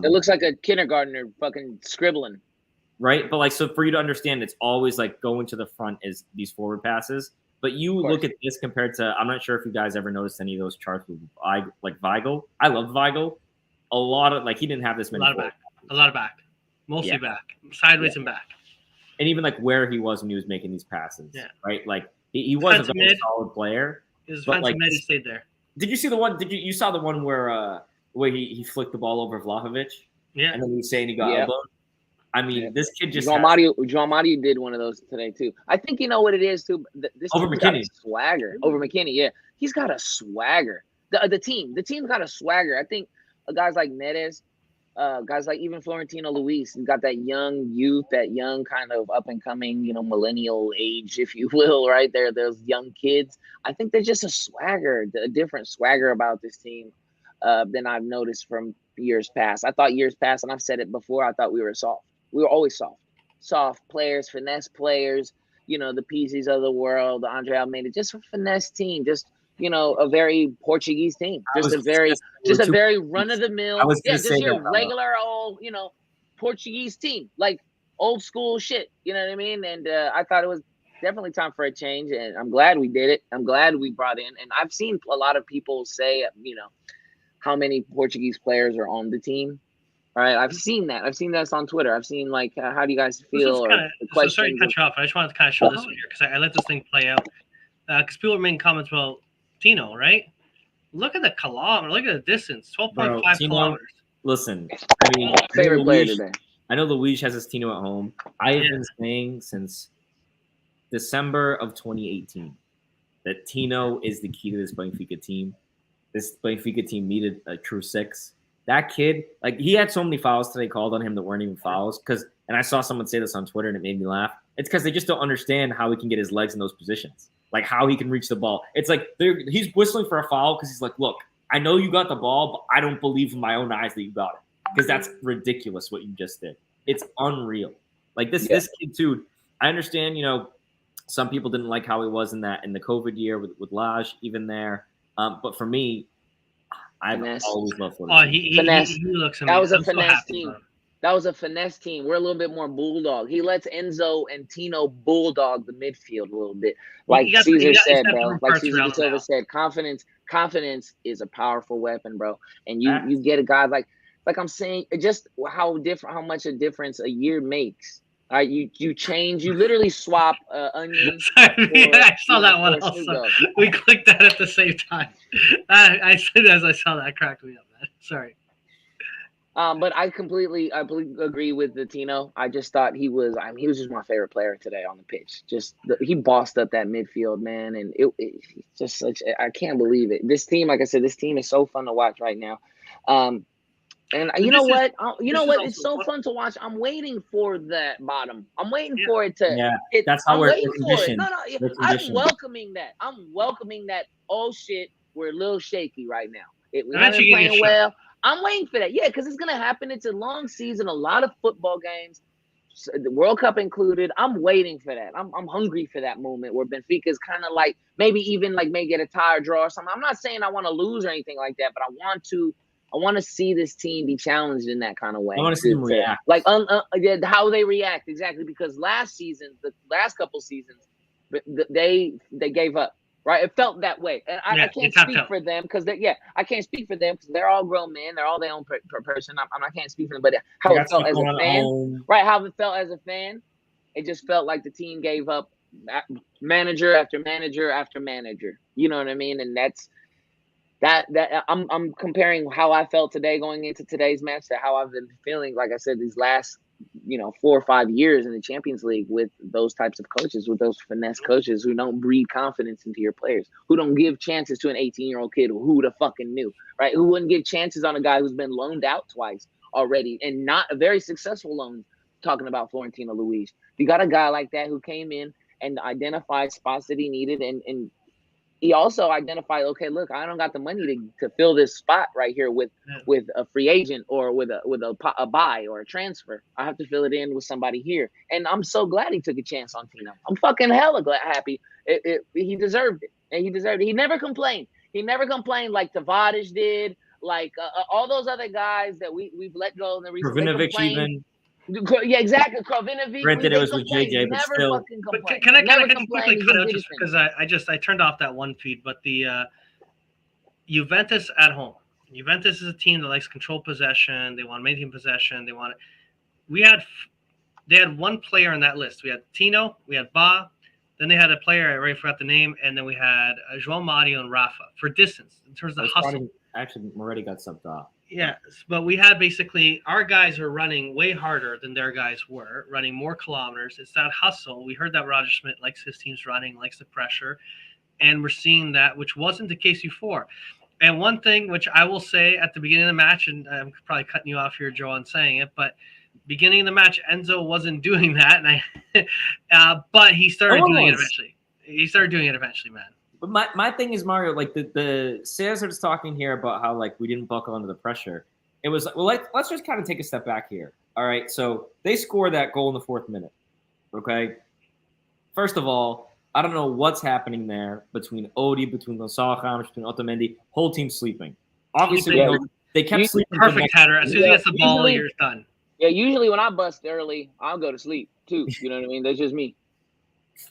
It looks like a kindergartner fucking scribbling. Right? But so for you to understand, it's always like going to the front is these forward passes. But you look at this compared to, I'm not sure if you guys ever noticed any of those charts with like Weigl. I love Weigl. A lot of, he didn't have this many. A lot of back. Mostly back. Sideways and back. And even where he was when he was making these passes. Yeah. Right? Like he was a very solid player. His defensive mid stayed there. Did you see the one? You saw the one where he flicked the ball over Vlahovic? Yeah. And then he was saying he got elbowed. I mean, this kid just João Mario did one of those today too. I think you know what it is too. This over McKinney, swagger over McKinney. Yeah, he's got a swagger. The team's got a swagger. I think guys like Neres, guys like even Florentino Luis, got that young youth, that young kind of up and coming, millennial age, if you will, right there. Those young kids. I think there's just a different swagger about this team than I've noticed from years past. I thought years past, and I've said it before, I thought we were soft. We were always soft players, finesse players. The PCs of the world, the Andre Almeida, just a finesse team, just a very Portuguese team, just a very run of the mill. Just your regular old, Portuguese team, like old school shit. You know what I mean? And I thought it was definitely time for a change, and I'm glad we did it. I'm glad we brought in, and I've seen a lot of people say, how many Portuguese players are on the team. All right, I've seen that. I've seen that on Twitter. I've seen how do you guys feel? So sorry to cut you off. I just wanted to kind of show this one here because I let this thing play out. Because people are making comments about Tino, right? Look at the kilometer. Look at the distance. 12.5 kilometers. Listen, favorite player today. I know Luis has his Tino at home. I have been saying since December of 2018 that Tino is the key to this Benfica team. This Benfica team needed a true six. That kid, he had so many fouls today called on him that weren't even fouls. And I saw someone say this on Twitter and it made me laugh. It's because they just don't understand how he can get his legs in those positions, how he can reach the ball. It's he's whistling for a foul because he's like, look, I know you got the ball, but I don't believe in my own eyes that you got it, because that's ridiculous what you just did. It's unreal. This kid too. I understand, some people didn't like how he was in the COVID year with Lage even there. But for me, I've always loved Florida. He looks amazing. That was a finesse team. That was a finesse team. We're a little bit more bulldog. He lets Enzo and Tino bulldog the midfield a little bit. Like Caesar said, bro. Like Caesar Silva said, confidence is a powerful weapon, bro. And you get a guy like I'm saying, just how much a difference a year makes. All right, you change. You literally swap onions. I saw that one also. We clicked that at the same time. I said as I saw that, cracked me up, man. Sorry. But I completely agree with the Tino. I just thought he was just my favorite player today on the pitch. He bossed up that midfield, man, and it just I can't believe it. This team, like I said, is so fun to watch right now. And you know what? It's so fun to watch. I'm waiting for that bottom. I'm waiting for it to. Yeah, that's how we're conditioned. I'm welcoming that. Oh shit, we're a little shaky right now. We haven't been playing well. I'm waiting for that. Yeah, because it's gonna happen. It's a long season, a lot of football games, the World Cup included. I'm waiting for that. I'm hungry for that moment where Benfica is kind of maybe even may get a tie or draw or something. I'm not saying I want to lose or anything like that, but I want to see this team be challenged in that kind of way. I want to see them react. How they react, exactly. Because the last couple seasons, they gave up, right? It felt that way. And I can't speak for them because I can't speak for them because they're all grown men. They're all their own person. I can't speak for them, but how it felt as a fan, right? How it felt as a fan, it just felt like the team gave up manager after manager after manager. You know what I mean? And that's. I'm comparing how I felt today going into today's match to how I've been feeling, like I said, these last 4 or 5 years in the Champions League with those types of coaches, with those finesse coaches who don't breed confidence into your players, who don't give chances to an 18-year-old kid who the fucking knew, right? Who wouldn't give chances on a guy who's been loaned out twice already and not a very successful loan, talking about Florentino Luis. You got a guy like that who came in and identified spots that he needed and he also identified, okay, look, I don't got the money to fill this spot right here with a free agent or with a buy or a transfer. I have to fill it in with somebody here. And I'm so glad he took a chance on Tino. I'm fucking hella happy. He deserved it. And he deserved it. He never complained. He never complained like Tavares did, like all those other guys that we've let go in the recent. Krovinovic even. Yeah, exactly. Krovinovic. Granted, it was with JJ, but still. But can I just quickly cut out just because I turned off that one feed, but the Juventus at home. Juventus is a team that likes control possession. They want to maintain possession. They had one player on that list. We had Tino, we had Ba, then they had a player I already forgot the name, and then we had João Mario and Rafa for distance in terms of hustle. Actually, Moretti got subbed off. Yeah, but we had basically our guys are running way harder than their guys were, running more kilometers. It's that hustle. We heard that Roger Schmidt likes his teams running, likes the pressure, and we're seeing that, which wasn't the case before. And one thing which I will say at the beginning of the match, and I'm probably cutting you off here, Joe, on saying it, but beginning of the match, Enzo wasn't doing that, and but he started doing it eventually. He started doing it eventually, man. But my thing is, Mario, the Cesar's talking here about how we didn't buckle under the pressure. It was let's just kind of take a step back here. All right, so they score that goal in the 4th minute. Okay, first of all, I don't know what's happening there between Odi, between Gonçalo Ramos, between Otamendi. Whole team sleeping. Obviously, Yeah. they kept sleeping. Perfect header. As soon as he gets the ball, Usually- you're done. Yeah, usually when I bust early, I'll go to sleep too. You know what I mean? That's just me.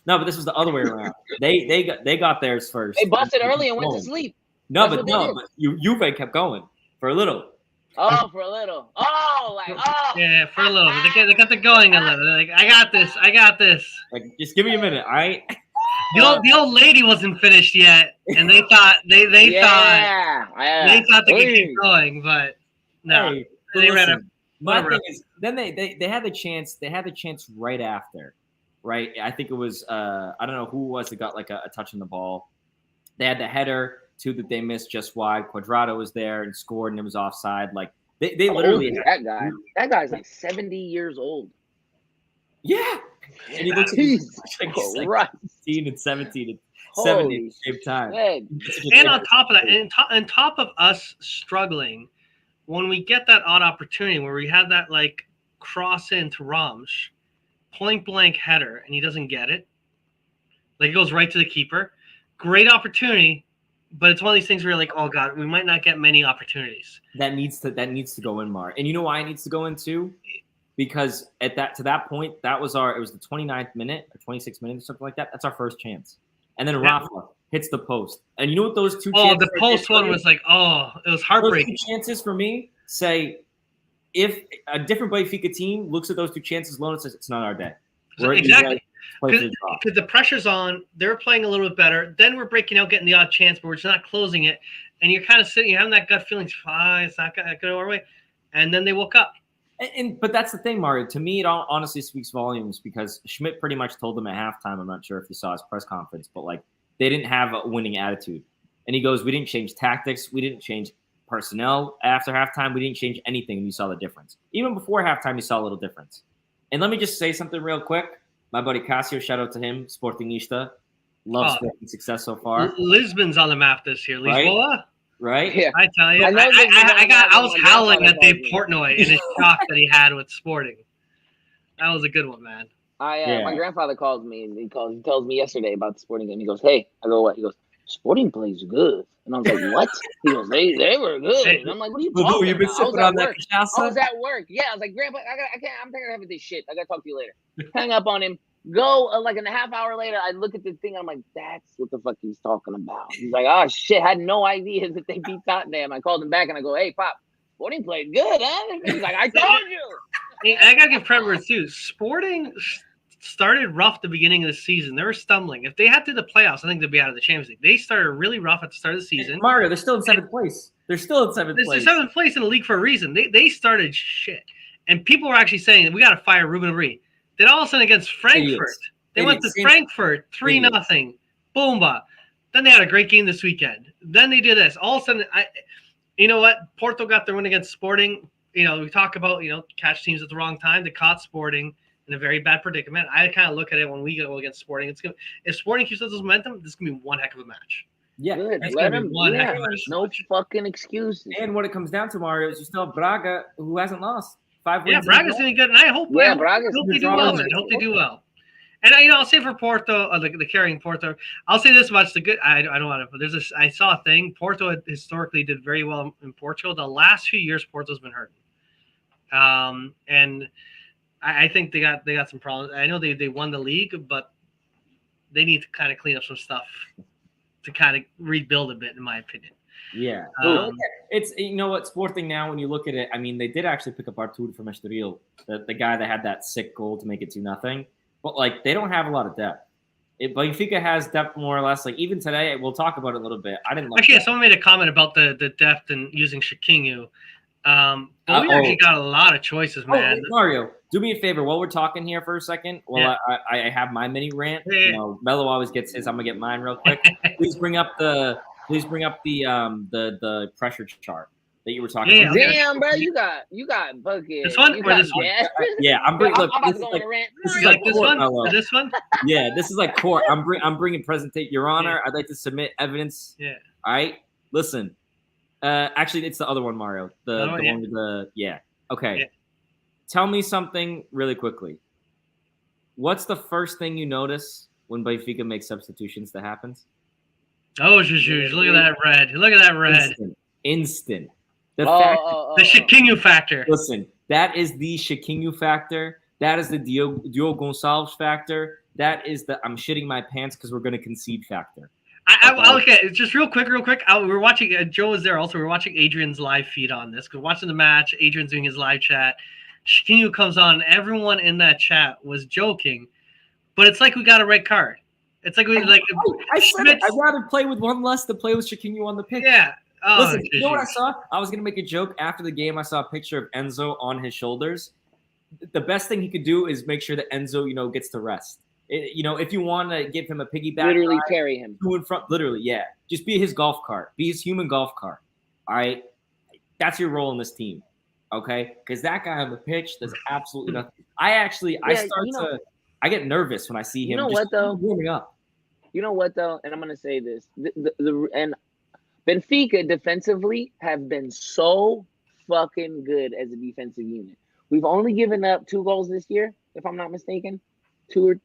No, but this was the other way around. They got theirs first. They busted early and went to sleep. No, That's but what they did. Juve kept going for a little. Oh, for a little. Oh, like Yeah, for a little bit. They got the going a little. They're like, I got this. Like, just give me a minute, all right? The old lady wasn't finished yet, and they thought they thought they could keep going, but no, Hey, they ran up. My whatever. thing is, then they had the chance. They had the chance right after, right? I think it was I don't know who it was that got like a touch on the ball. They had the header too that they missed just wide. Quadrado was there and scored, and it was offside. Like they literally that guy. That guy's like 70 years old. yeah. And he looks like he's like Right. 16 and 17 and 70 at Holy the same time. shit. And on top of that, on top of us struggling, when we get that odd opportunity where we have that like cross into Rams, point blank header, and he doesn't get it, like it goes right to the keeper. Great opportunity, but it's one of these things where you're like, oh god, we might not get many opportunities. That needs to go in, Mar. And you know why it needs to go in too? Because to that point, it was the 29th minute or 26th minute or something like that. That's our first chance. And then Rafa hits the post. And you know what those two chances? Oh, the post one was like, it was heartbreaking. Those two chances for me say, if a different Benfica team looks at those two chances alone and says, it's not our day. Exactly. Because the pressure's on. They're playing a little bit better. Then we're breaking out, getting the odd chance, but we're just not closing it. And you're kind of sitting, you're having that gut feeling, it's not going to go our way. And then they woke up. But that's the thing, Mario. To me, it honestly speaks volumes because Schmidt pretty much told them at halftime. I'm not sure if you saw his press conference, but like they didn't have a winning attitude. And he goes, "We didn't change tactics. We didn't change personnel after halftime. We didn't change anything. And you saw the difference. Even before halftime, you saw a little difference." And let me just say something real quick. My buddy Casio, shout out to him, Sportingista. Loves Sporting success so far. Lisbon's on the map this year. Lisboa. Right? Yeah. I tell you, I was howling at Dave Portnoy in his shock that he had with Sporting. That was a good one, man. My grandfather calls me and he tells me yesterday about the Sporting game. He goes, "Hey," I go, "What?" He goes, "Sporting plays good." And I was like, "What?" He goes, "They were good." And I'm like, "What are you talking You've been about?" sipping on that I was at work. Yeah, I was like, "Grandpa, I can't. I'm tired of having this shit. I gotta talk to you later." Hang up on him. Go like a half hour later, I look at the thing. I'm like, "That's what the fuck he's talking about." He's like, "Oh shit, had no idea that they beat Tottenham." I called him back and I go, "Hey, Pop, Sporting played good, huh?" He's like, "I told you." Hey, I gotta give credit too. Sporting started rough at the beginning of the season. They were stumbling. If they had to the playoffs, I think they'd be out of the Champions League. They started really rough at the start of the season. Mario, they're still in seventh place. They're still in seventh place. They're seventh place in the league for a reason. They started shit, and people were actually saying we got to fire Ruben Amorim. Then all of a sudden against Frankfurt. They went to Frankfurt 3-0. Boomba. Then they had a great game this weekend. Then they did this. All of a sudden, you know what? Porto got their win against Sporting. You know, we talk about, catch teams at the wrong time. They caught Sporting in a very bad predicament. I kind of look at it when we go against Sporting. If Sporting keeps up this momentum, this is going to be one heck of a match. Yeah. Good. It's Let gonna be him. one heck Yeah. of a match. No fucking excuses. And what it comes down to, Mario, is you still have Braga, who hasn't lost 5 wins. Yeah, Braga's doing good, and I hope Braga's they do well, man. I hope they do well. And I'll say for Porto, the carrying Porto, I'll say this much: the good. I don't want to. But I saw a thing. Porto historically did very well in Portugal. The last few years, Porto's been hurting. And I think they got some problems. I know they won the league, but they need to kind of clean up some stuff to kind of rebuild a bit, in my opinion. Yeah. It's, Sporting now, when you look at it, I mean, they did actually pick up Artur from Estoril, the guy that had that sick goal to make it 2-0. But, like, they don't have a lot of depth. Benfica has depth more or less. Like, even today, we'll talk about it a little bit. I didn't like Actually, that. someone made a comment about the depth and using Shakingu. But we actually got a lot of choices, man. Mario, do me a favor while we're talking here for a second. Well, Yeah. I have my mini rant. Yeah. Mello always gets his. I'm gonna get mine real quick. Please bring up the pressure chart that you were talking about. Damn, bro, you got bucket. This one or this one? Yeah, I'm bringing. Look, I'm about this to is go on like a rant. this is You like like this court, one? Mello. Or this one? Yeah, this is like court. I'm bringing presentation. Your Honor, I'd like to submit evidence. Yeah. All right. Listen. Actually, it's the other one, Mario. The one with the Okay. Yeah. Tell me something really quickly. What's the first thing you notice when Benfica makes substitutions that happens? Oh, Jesus, look at that red. Look at that red. Instant. The Chiquinho factor. Listen, that is the Chiquinho factor. That is the Diogo Gonçalves factor. That is the I'm shitting my pants because we're going to concede factor. Okay, just real quick. We're watching. Joe was there also. We're watching Adrian's live feed on this. We're watching the match. Adrian's doing his live chat. Chiquinho comes on. Everyone in that chat was joking, but it's like we got a red card. It's like we like. I said it. I'd rather play with one less than play with Chiquinho on the pitch. Yeah. Oh, listen, you know what I saw? I was going to make a joke after the game. I saw a picture of Enzo on his shoulders. The best thing he could do is make sure that Enzo, gets to rest. If you want to give him a piggyback, literally carry him in front. Literally, yeah. Just be his golf cart. Be his human golf cart. All right, that's your role in this team. Okay, because that guy on the pitch does absolutely nothing. I get nervous when I see him. You know what though? Warming up. You know what though? And I'm gonna say this: and Benfica defensively have been so fucking good as a defensive unit. We've only given up 2 goals this year, if I'm not mistaken. Two or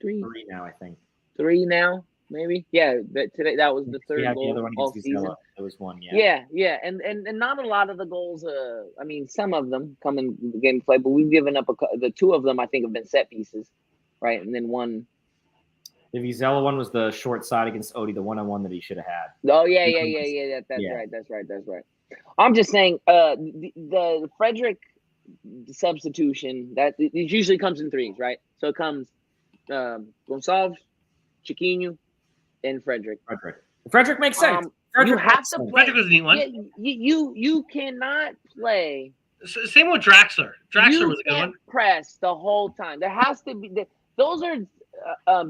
three. 3 now, I think. 3 now, maybe. Yeah, today that was the third goal the other one all against season. Vizela. There was one, yeah. Yeah, and not a lot of the goals. I mean, some of them come in gameplay, but we've given up the 2 of them. I think have been set pieces, right? And then one. The Vizela one was the short side against Odie, the 1-on-1 that he should have had. Oh yeah. That's right. I'm just saying, the Frederick substitution that it usually comes in 3s, right? So it comes Gonçalves, Chiquinho, and Frederick. Frederick makes sense. You have to play. Frederick was a neat one. You cannot play. Same with Draxler. Draxler was a good one. Press the whole time. There has to be. Those are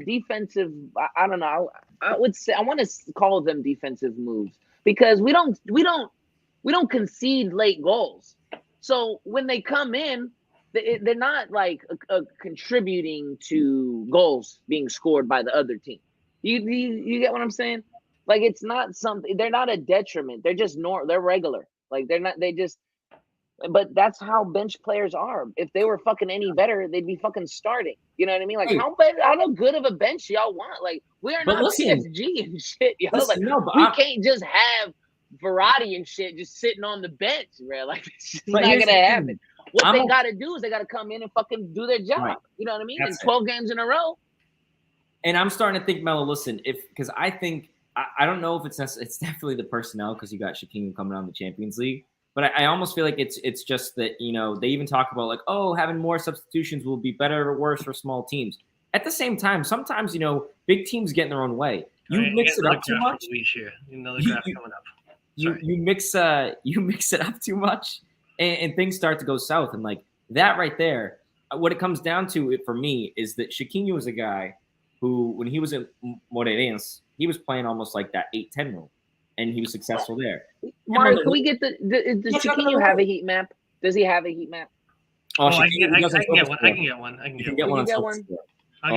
defensive. I don't know. I would say I want to call them defensive moves because we don't concede late goals. So when they come in, they're not like contributing to goals being scored by the other team. You get what I'm saying? Like it's not something. They're not a detriment. They're just they're regular. Like they're not. They just. But that's how bench players are. If they were fucking any better, they'd be fucking starting. You know what I mean? Like how good of a bench y'all want? Like we are not PSG and shit, yo. We can't just have Verratti and shit just sitting on the bench, bro. Like it's just not gonna happen. What they gotta do is they gotta come in and fucking do their job. Right. You know what I mean? And 12 games in a row. And I'm starting to think, Melo, listen, because I think I don't know if it's definitely the personnel because you got Chiquinho coming on the Champions League. But I almost feel like it's just that, they even talk about like, having more substitutions will be better or worse for small teams. At the same time, sometimes, big teams get in their own way. You mix it up too much. Another draft coming up. You mix it up too much and things start to go south. And like that right there, what it comes down to for me is that Chiquinho was a guy who, when he was in Moreirense, he was playing almost like that 8-10 role. And he was successful there. Mario, can we get does Chiquinho have a heat map? Does he have a heat map? I can get one. I can get one. You can get one. I'll get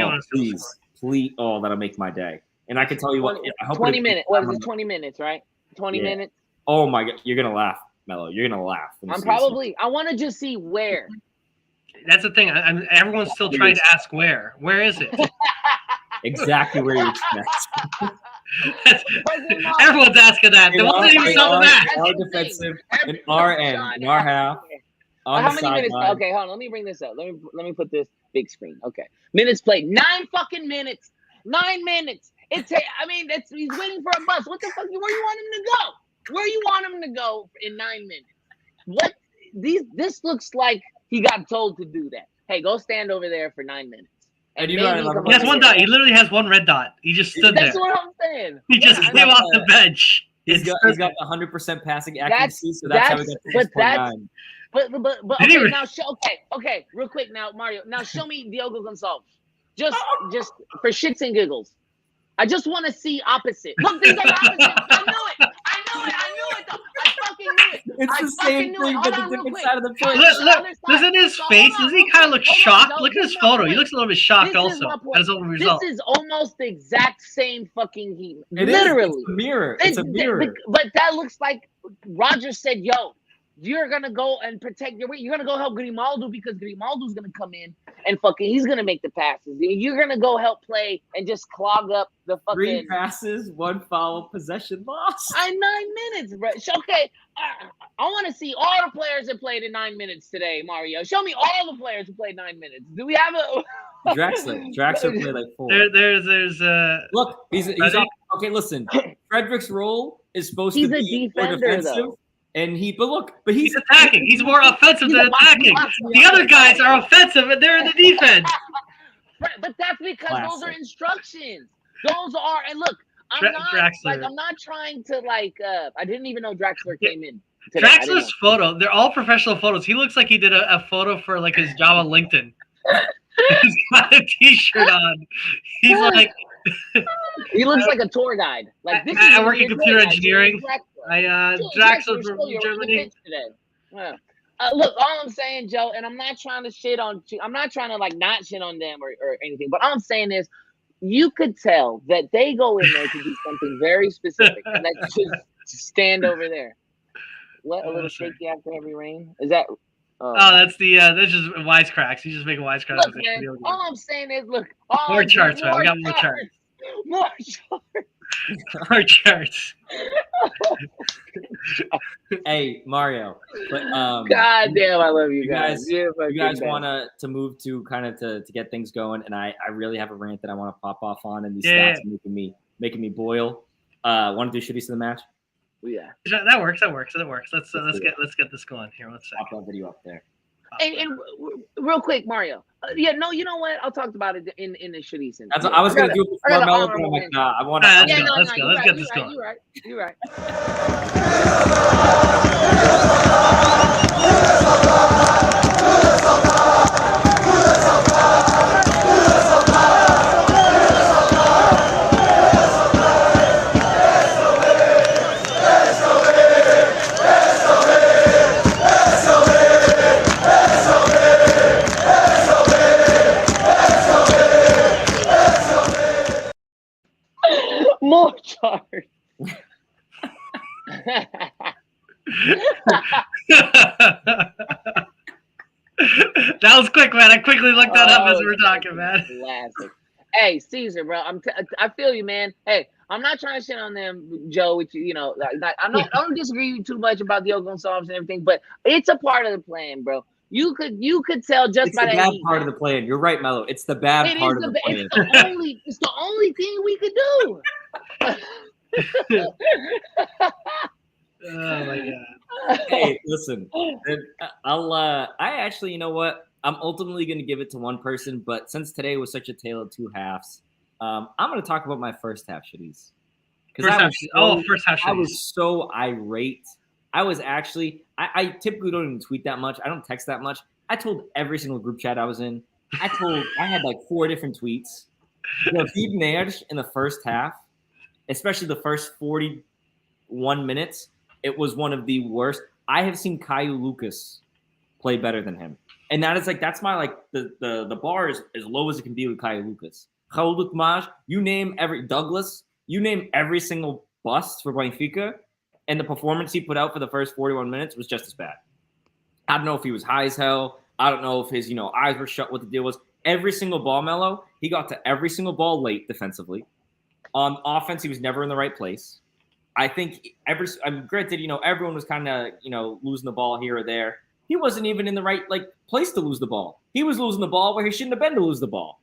one. Please. Oh, that'll make my day. And I can tell you 20 minutes. What is it? 20 minutes, right? 20 minutes. Oh my God, you're gonna laugh, Melo. You're gonna laugh. I want to just see where. That's the thing. Everyone's still trying to ask where. Where is it? Exactly where you expect. Everyone's asking that. They won't even sell the match. Our defensive, in our end, in our half. How many minutes? Okay, hold on. Let me bring this up. Let me put this big screen. Okay, minutes played. 9 fucking minutes. 9 minutes. He's waiting for a bus. What the fuck? Where you want him to go? Where you want him to go in 9 minutes? What? This looks like he got told to do that. Hey, go stand over there for 9 minutes. And he has one dot. He literally has one red dot. He just stood there. That's what I'm saying. He just came off the bench. He's got 100% passing accuracy, so that's how we got to 6.9. But okay, now okay, real quick now, Mario. Now show me Diogo Gonçalves. Just for shits and giggles. I just want to see opposite. Look, these are opposites. I knew it. I fucking knew it. It's the same thing, but the different side of the plate. Look at his face. Doesn't he kind of look shocked? Look at his photo. He looks a little bit shocked also as a result. This is almost the exact same fucking heat. Literally. It's a mirror. It's a mirror. But that looks like Roger said, yo, you're gonna go and protect your weight. You're gonna go help Grimaldo because Grimaldo's gonna come in and he's gonna make the passes. You're gonna go help play and just clog up the fucking 3 passes, 1 foul, possession loss. 9 minutes, bro. Okay, I want to see all the players that played in 9 minutes today, Mario. Show me all the players who played 9 minutes. Do we have a Draxler played like 4. There's Look, he's off. Okay, listen. Frederick's role is supposed to be more defensive. Though. And but he's attacking. He's more offensive than attacking. The other guys are offensive and they're in the defense. But that's because those are instructions. Those are, and look, I'm not trying to I didn't even know Draxler came in today. Draxler's photo, they're all professional photos. He looks like he did a photo for like his job on LinkedIn. He's got a t-shirt on. He's like he looks like a tour guide. Like this I work in computer engineering. Draxler from Germany. Yeah. Look, all I'm saying, Joe, and I'm not trying to shit on. I'm not trying to not shit on them or anything. But all I'm saying is, you could tell that they go in there to do something very specific, and that's just stand over there. What a little shaky after heavy rain is that? That's just wisecracks. He's just making wisecracks. Look, man, all I'm saying is, look, more charts, man. We got more charts. More charts. More charts. Hey, Mario. But God damn, I love you guys. You guys want to move to kind of to get things going, and I really have a rant that I want to pop off on, and these stats are making me boil. Want to do shitties of the match? Yeah, that works. Let's get this going here. Let's pop that video up there. And real quick, Mario. You know what? I'll talk about it in the shitties. I was gonna do it before Melo, but I'm like, nah, I want to. Let's go. Let's get this going. You're right. More charts. That was quick, man. I quickly looked that up as we were talking, man. Classic. Hey, Caesar, bro. I feel you, man. Hey, I'm not trying to shit on them, Joe. Which I don't disagree with you too much about Diogo Gonçalves and everything, but it's a part of the plan, bro. You could tell just by that. It's the bad part of the plan. You're right, Mello. It's the bad part of the plan. It's the only thing we could do. Oh my god. Hey, listen. I actually, you know what? I'm ultimately going to give it to one person, but since today was such a tale of two halves, I'm going to talk about my first half shitties. First half shitties. I was so irate. I was actually, I typically don't even tweet that much. I don't text that much. I told every single group chat I was in. I had like 4 different tweets. David Neres in the first half, especially the first 41 minutes, it was one of the worst. I have seen Caio Lucas play better than him. And that is that's my the bar is as low as it can be with Caio Lucas. Raul Tomás, you name every single bust for Benfica, and the performance he put out for the first 41 minutes was just as bad. I don't know if he was high as hell. I don't know if his eyes were shut, what the deal was. Every single ball, Mello, he got to every single ball late defensively. On offense, he was never in the right place. I think granted, everyone was kind of, losing the ball here or there. He wasn't even in the right place to lose the ball. He was losing the ball where he shouldn't have been to lose the ball.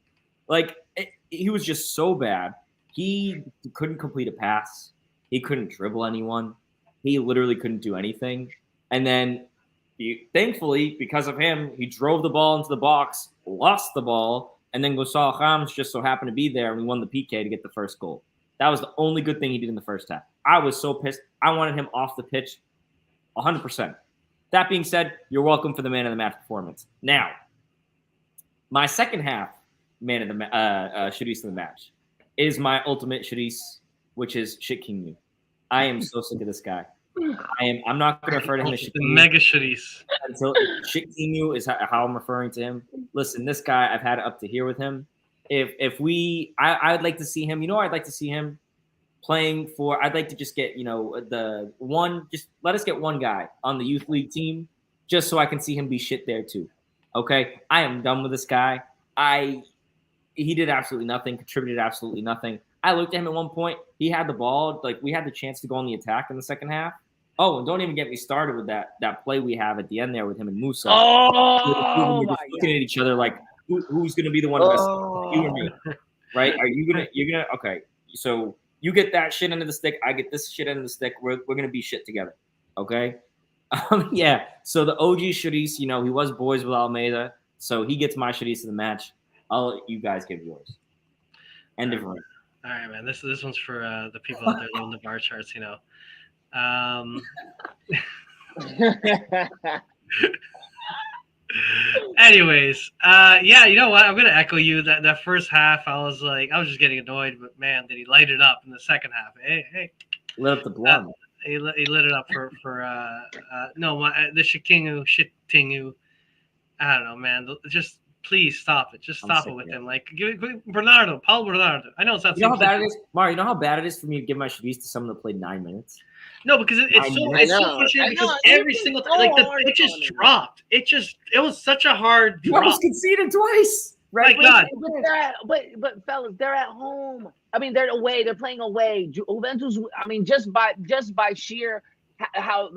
He was just so bad. He couldn't complete a pass. He couldn't dribble anyone. He literally couldn't do anything. And then, thankfully, because of him, he drove the ball into the box, lost the ball, and then Gonçalo Ramos just so happened to be there, and we won the PK to get the first goal. That was the only good thing he did in the first half. I was so pissed. I wanted him off the pitch 100%. That being said, you're welcome for the man of the match performance. Now, my second half man of the shitties of the match is my ultimate shitties, which is Shit King Yu. I am so sick of this guy. I'm not going to refer to him as Shit King Yu. Mega shitties. Until Shit King Yu is how I'm referring to him. Listen, this guy, I've had it up to here with him. I'd like to see him. I'd like to see him playing for. I'd like to just get just let us get one guy on the youth league team, just so I can see him be shit there too. Okay, I am done with this guy. He did absolutely nothing, contributed absolutely nothing. I looked at him at one point. He had the ball. Like, we had the chance to go on the attack in the second half. Oh, and don't even get me started with that play we have at the end there with him and Musa. Oh, we're just looking at each other like, who's going to be the one best? You or me, right? You're gonna okay. So you get that shit into the stick. I get this shit into the stick. We're gonna be shit together, okay? Yeah. So the OG Shitties, he was boys with Almeida, so he gets my Shitties to the match. I'll let you guys give yours. End of round. All right, man. This one's for the people out there doing the bar charts. Anyways, yeah, you know what? I'm gonna echo you. That first half, I was just getting annoyed, but man, did he light it up in the second half? Hey, lit up the blunt. He lit it up for the Shittingu. I don't know, man. Just please stop it. Just stop it with him. Like, give Paul Bernardo. I know it's not. You know how bad it is, Mario. You know how bad it is for me to give my Shitties to someone that played 9 minutes. No, because it's so frustrating because every single time, like, the pitch just dropped. It was such a hard drop. You almost conceded twice. Right? God. But fellas, they're at home. I mean, they're away. They're playing away. Juventus. I mean, just by sheer how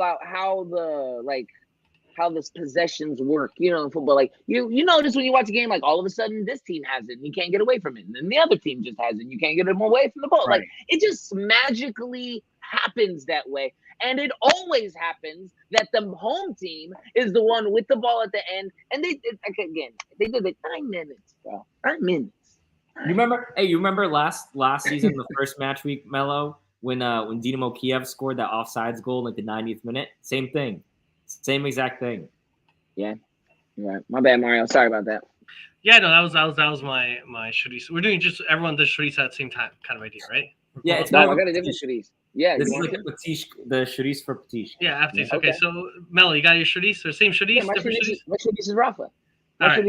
this possessions work, in football. Like you notice when you watch a game, like all of a sudden this team has it and you can't get away from it, and then the other team just has it and you can't get them away from the ball. Right. Like, it just magically happens that way, and it always happens that the home team is the one with the ball at the end, and they did it 9 minutes, bro. 9 minutes. You remember last season, the first match week, Mello, when Dinamo Kiev scored that offsides goal in like the 90th minute? Same thing. Same exact thing. Yeah. Right. My bad, Mario. Sorry about that. Yeah, no, that was my Shitties. We're doing just everyone does Shitties at the same time kind of idea, right? Yeah, it's I got a different Shitties. Yeah, this is like the Shitties for Patish. Yeah, after these. Okay, so Mello, you got your Shitties or same Shitties? Yeah, my Shitties is Rafa. All right.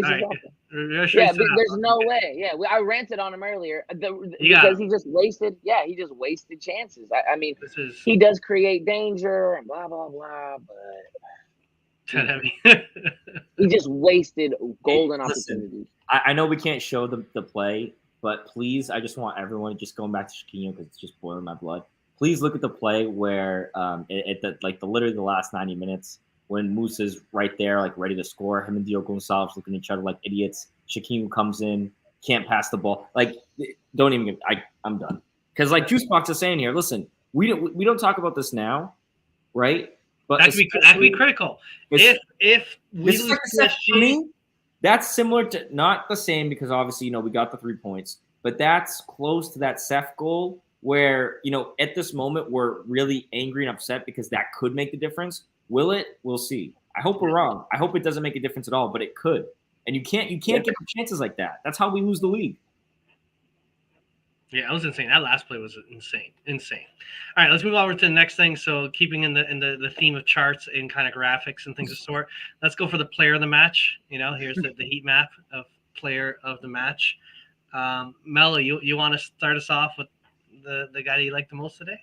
Yeah, there's no way. Yeah, I ranted on him earlier because he just wasted. Yeah, he just wasted chances. I mean, he does create danger and blah blah blah, but he just wasted golden opportunities. I know we can't show the play, but please, I just want everyone just going back to Chiquinho because it's just boiling my blood. Please look at the play where literally the last 90 minutes. When Moose is right there, like ready to score, him and Dio Gonçalves looking at each other like idiots. Chiquinho comes in, can't pass the ball. Like, don't even I'm done. Because like Juicebox is saying here, listen, we don't talk about this now, right? But that could be critical. If we lose PSG, that's similar to, not the same because obviously we got the 3 points, but that's close to that Seth goal where at this moment we're really angry and upset because that could make the difference. Will it? We'll see. I hope we're wrong. I hope it doesn't make a difference at all, but it could. And you can't get the chances like that. That's how we lose the league. Yeah, it was insane. That last play was insane. All right, let's move over to the next thing. So keeping in the theme of charts and kind of graphics and things of sort, let's go for the player of the match. Here's the heat map of player of the match. Mello, you want to start us off with the guy that you like the most today?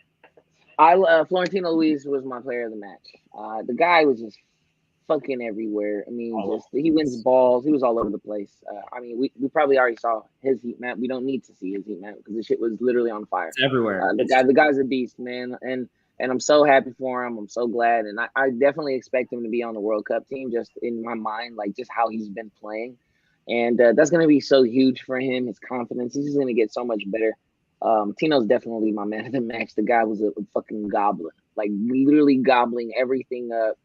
Florentino Luis was my player of the match. The guy was just fucking everywhere. I mean, he wins balls. He was all over the place. I mean, we probably already saw his heat map. We don't need to see his heat map because the shit was literally on fire. It's everywhere. The guy's a beast, man. And I'm so happy for him. I'm so glad. And I definitely expect him to be on the World Cup team, just in my mind, like just how he's been playing. And that's going to be so huge for him, his confidence. He's just going to get so much better. Tino's definitely my man of the match. The guy was a fucking goblin, like literally gobbling everything up.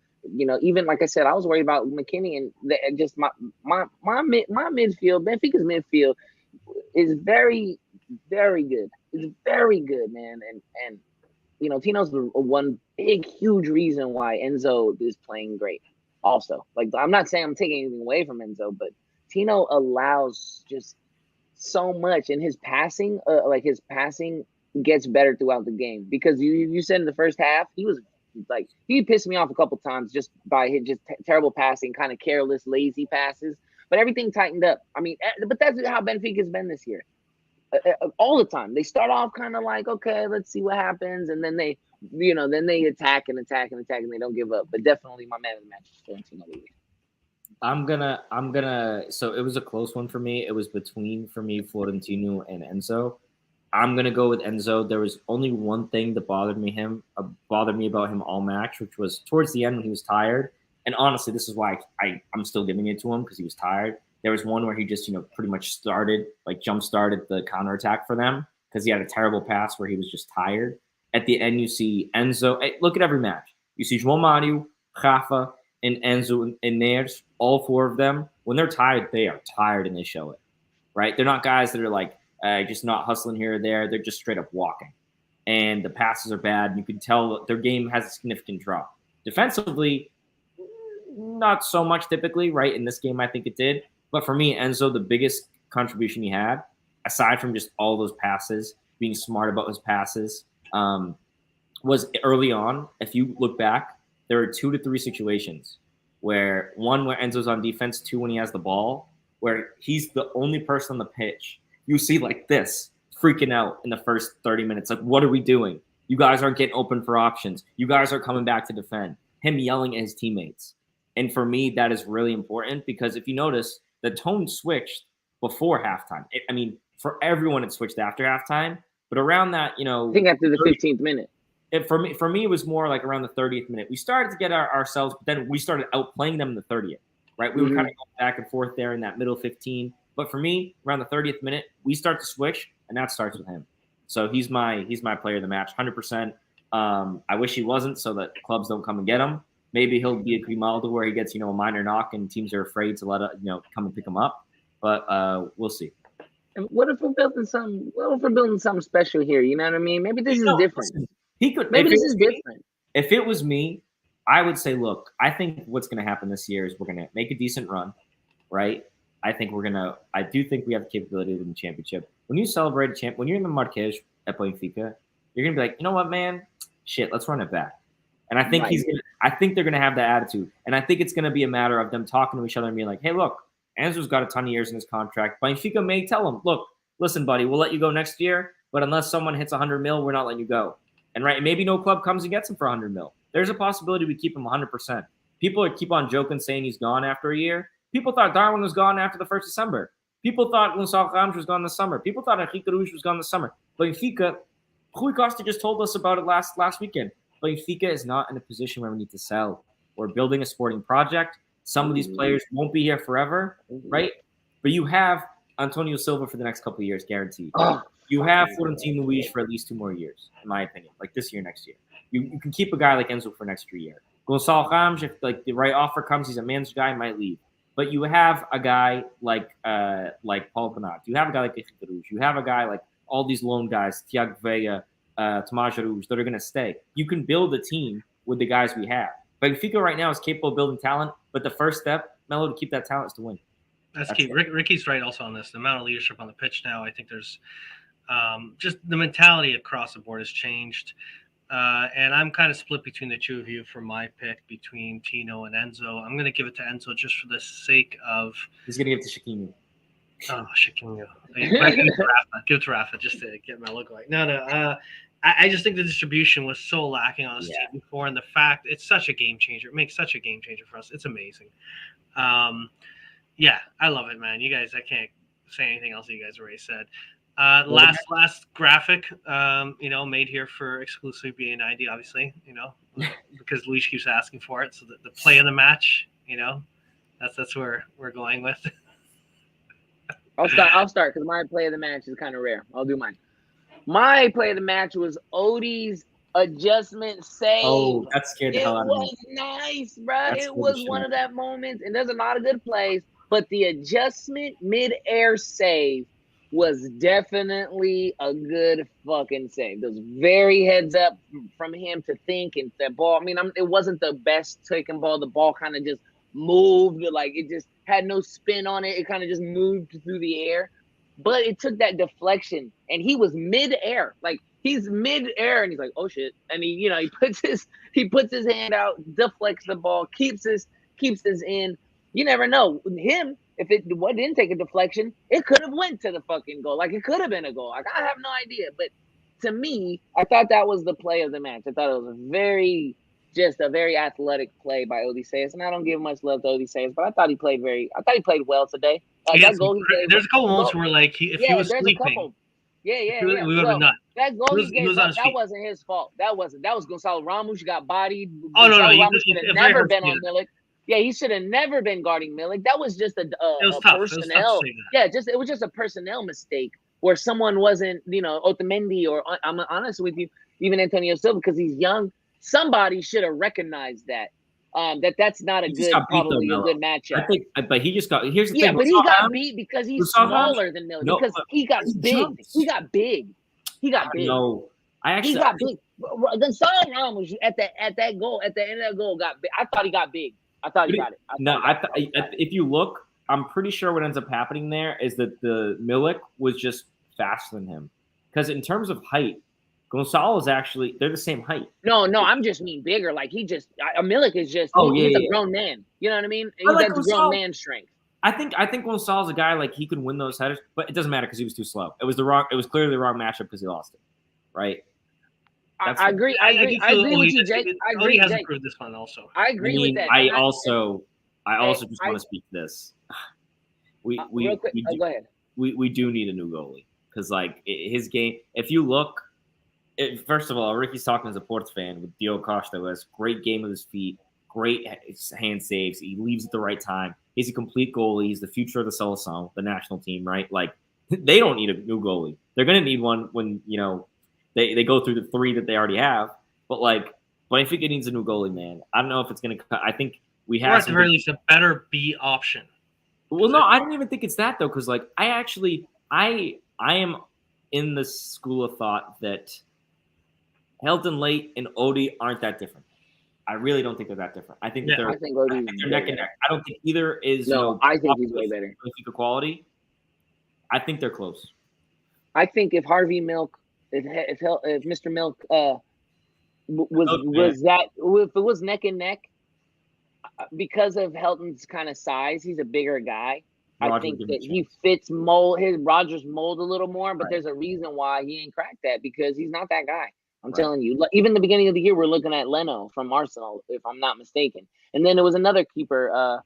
Even like I said, I was worried about McKinney and just my midfield. Benfica's midfield is very, very good. It's very good, man. And Tino's the one big, huge reason why Enzo is playing great. Also, like, I'm not saying I'm taking anything away from Enzo, but Tino allows just so much, and his passing gets better throughout the game because you said in the first half he pissed me off a couple times just by his terrible passing, kind of careless, lazy passes, but everything tightened up. I mean, but that's how Benfica's been this year. all the time. They start off kind of like, okay, let's see what happens, and then they, then they attack and attack and attack, and they don't give up. But definitely, my man of the match is Florentino Luis. I'm gonna. So it was a close one for me. It was between for me Florentino and Enzo. I'm gonna go with Enzo. There was only one thing that bothered me about him all match, which was towards the end when he was tired. And honestly, this is why I'm still giving it to him, because he was tired. There was one where he just pretty much jump started the counterattack for them because he had a terrible pass where he was just tired. At the end, you see Enzo. Look at every match. You see João Mario, Rafa, and Enzo and Neres, all four of them. When they're tired, they are tired and they show it, right? They're not guys that are like just not hustling here or there. They're just straight up walking. And the passes are bad. You can tell their game has a significant drop. Defensively, not so much typically, right? In this game, I think it did. But for me, Enzo, the biggest contribution he had, aside from just all those passes, being smart about his passes, was early on. If you look back, there are 2 to 3 situations where Enzo's on defense, 2 when he has the ball, where he's the only person on the pitch. You see like this, freaking out in the first 30 minutes. Like, what are we doing? You guys aren't getting open for options. You guys are coming back to defend. Him yelling at his teammates. And for me, that is really important because if you notice, the tone switched before halftime. For everyone, it switched after halftime. But around that, I think after the 15th minute. For me, it was more like around the 30th minute. We started to get ourselves, but then we started outplaying them in the 30th, right? We were kind of going back and forth there in that middle 15. But for me, around the 30th minute, we start to switch, and that starts with him. So he's my player of the match, 100%. I wish he wasn't, so that clubs don't come and get him. Maybe he'll be a Grimaldo where he gets, a minor knock and teams are afraid to let come and pick him up. But we'll see. And what if we're building something special here? You know what I mean? Maybe this is different. He could. Maybe this is different. If it was me, I would say, look, I think what's going to happen this year is we're going to make a decent run, right? I do think we have the capability to win the championship. When you celebrate when you're in the Marquês at Benfica, you're going to be like, you know what, man? Shit, let's run it back. And I think I think they're going to have that attitude. And I think it's going to be a matter of them talking to each other and being like, hey, look, Enzo's got a ton of years in his contract. Benfica may tell him, look, listen, buddy, we'll let you go next year, but unless someone hits 100 mil, we're not letting you go. And maybe no club comes and gets him for 100 mil. There's a possibility we keep him 100%. People keep on joking, saying he's gone after a year. People thought Darwin was gone after the 1st December. People thought Gonçalo Ramos was gone this summer. People thought Henrique Ruiz was gone this summer. Benfica, Rui Costa just told us about it last weekend. Benfica is not in a position where we need to sell. We're building a sporting project. Some of these players won't be here forever, right? But you have Antonio Silva for the next couple of years, guaranteed. You have Florentino Luis for at least 2 more years, in my opinion, like this year, next year. You can keep a guy like Enzo for next 3 years. Gonçalo Ramos, if the right offer comes, he's a man's guy, might leave. But you have a guy like Paul Bernat. You have a guy like Henrique Ruiz. You have a guy like all these lone guys, Thiago Veiga, Tomás Araújo, that are going to stay. You can build a team with the guys we have. Benfica right now is capable of building talent, but the first step, Melo, to keep that talent is to win. That's key. Ricky's right also on this. The amount of leadership on the pitch now, I think there's just the mentality across the board has changed. And I'm kind of split between the two of you for my pick between Tino and Enzo. I'm going to give it to Enzo just for the sake of... He's going to give it to Chiquinho. Oh, Chiquinho. Give it to Rafa just to get my look right. No. I just think the distribution was so lacking on this team before, and the fact it's such a game changer. It makes such a game changer for us. It's amazing. I love it, man. You guys, I can't say anything else that you guys already said. Last graphic, made here for exclusive BA90, obviously, because Luis keeps asking for it. So the play of the match, that's where we're going with. I'll start because my play of the match is kind of rare. I'll do mine. My play of the match was Odie's adjustment save. Oh, that scared the hell out of me. It was nice, bro. It was one of that moments, and there's a lot of good plays, but the adjustment mid-air save was definitely a good fucking save. It was very heads up from him to think, and that ball, it wasn't the best taken ball. The ball kind of just moved, like it just had no spin on it. It kind of just moved through the air. But it took that deflection, and he was mid-air. Like, he's mid-air, and he's like, oh, shit. And he puts his hand out, deflects the ball, keeps this in. You never know. Him, if it didn't take a deflection, it could have went to the fucking goal. Like, it could have been a goal. Like, I have no idea. But to me, I thought that was the play of the match. I thought it was a very athletic play by Odysseus. And I don't give much love to Odysseus, but I thought he played well today. There's a couple moments where, like, if he was sleeping. Yeah. We would have been nuts. That goal he gave up, that wasn't his fault. That was Gonzalo Ramos got bodied. Oh, no. Ramos should have never been on Milik. Yeah, he should have never been guarding Milik. That was just a personnel. It was just a personnel mistake where someone wasn't, Otamendi or I'm honest with you, even Antonio Silva, because he's young. Somebody should have recognized that. That's not a good matchup. I think, but he just got. Here's the thing. Yeah, but he got beat because he's smaller than Milik. Because he got big. He got big. No, he got big. Gonzalo Ramos at the end of that goal got big. I thought he got big. I thought he got it. If you look, I'm pretty sure what ends up happening there is that the Milik was just faster than him. Because in terms of height, Gonzalo is actually, they're the same height. No, I'm just mean bigger. Like, Milik is just, he's a grown man. You know what I mean? That's a grown man strength. I think Gonzalo's a guy, like, he could win those headers, but it doesn't matter because he was too slow. It was clearly the wrong matchup because he lost it, right? I agree. I agree with you, Jake. He has improved this one also. I agree with that. I also just want to speak to this. Go ahead. We do need a new goalie because, like, his game. If you look, first of all, Ricky's talking as a Ports fan with Dio Costa, who has great game with his feet, great hand saves. He leaves at the right time. He's a complete goalie. He's the future of the Seleção, the national team, right? Like, they don't need a new goalie. They're going to need one when, they go through the three that they already have. But, like, Benfica needs a new goalie, man. I don't know if it's going to – I think we have – or at the very least, a better B option. Well, no, I don't even think it's that, though, because, like, I am in the school of thought that Helton Late and Odie aren't that different. I really don't think they're that different. I think they're neck and neck. I don't think either is. No, I think he's way better. Quality. I think they're close. I think if Harvey Milk, if Mr. Milk if it was neck and neck, because of Helton's kind of size, he's a bigger guy. I think that he fits Rogers mold a little more, but there's a reason why he ain't cracked that because he's not that guy. I'm telling you, even the beginning of the year, we're looking at Leno from Arsenal, if I'm not mistaken. And then there was another keeper.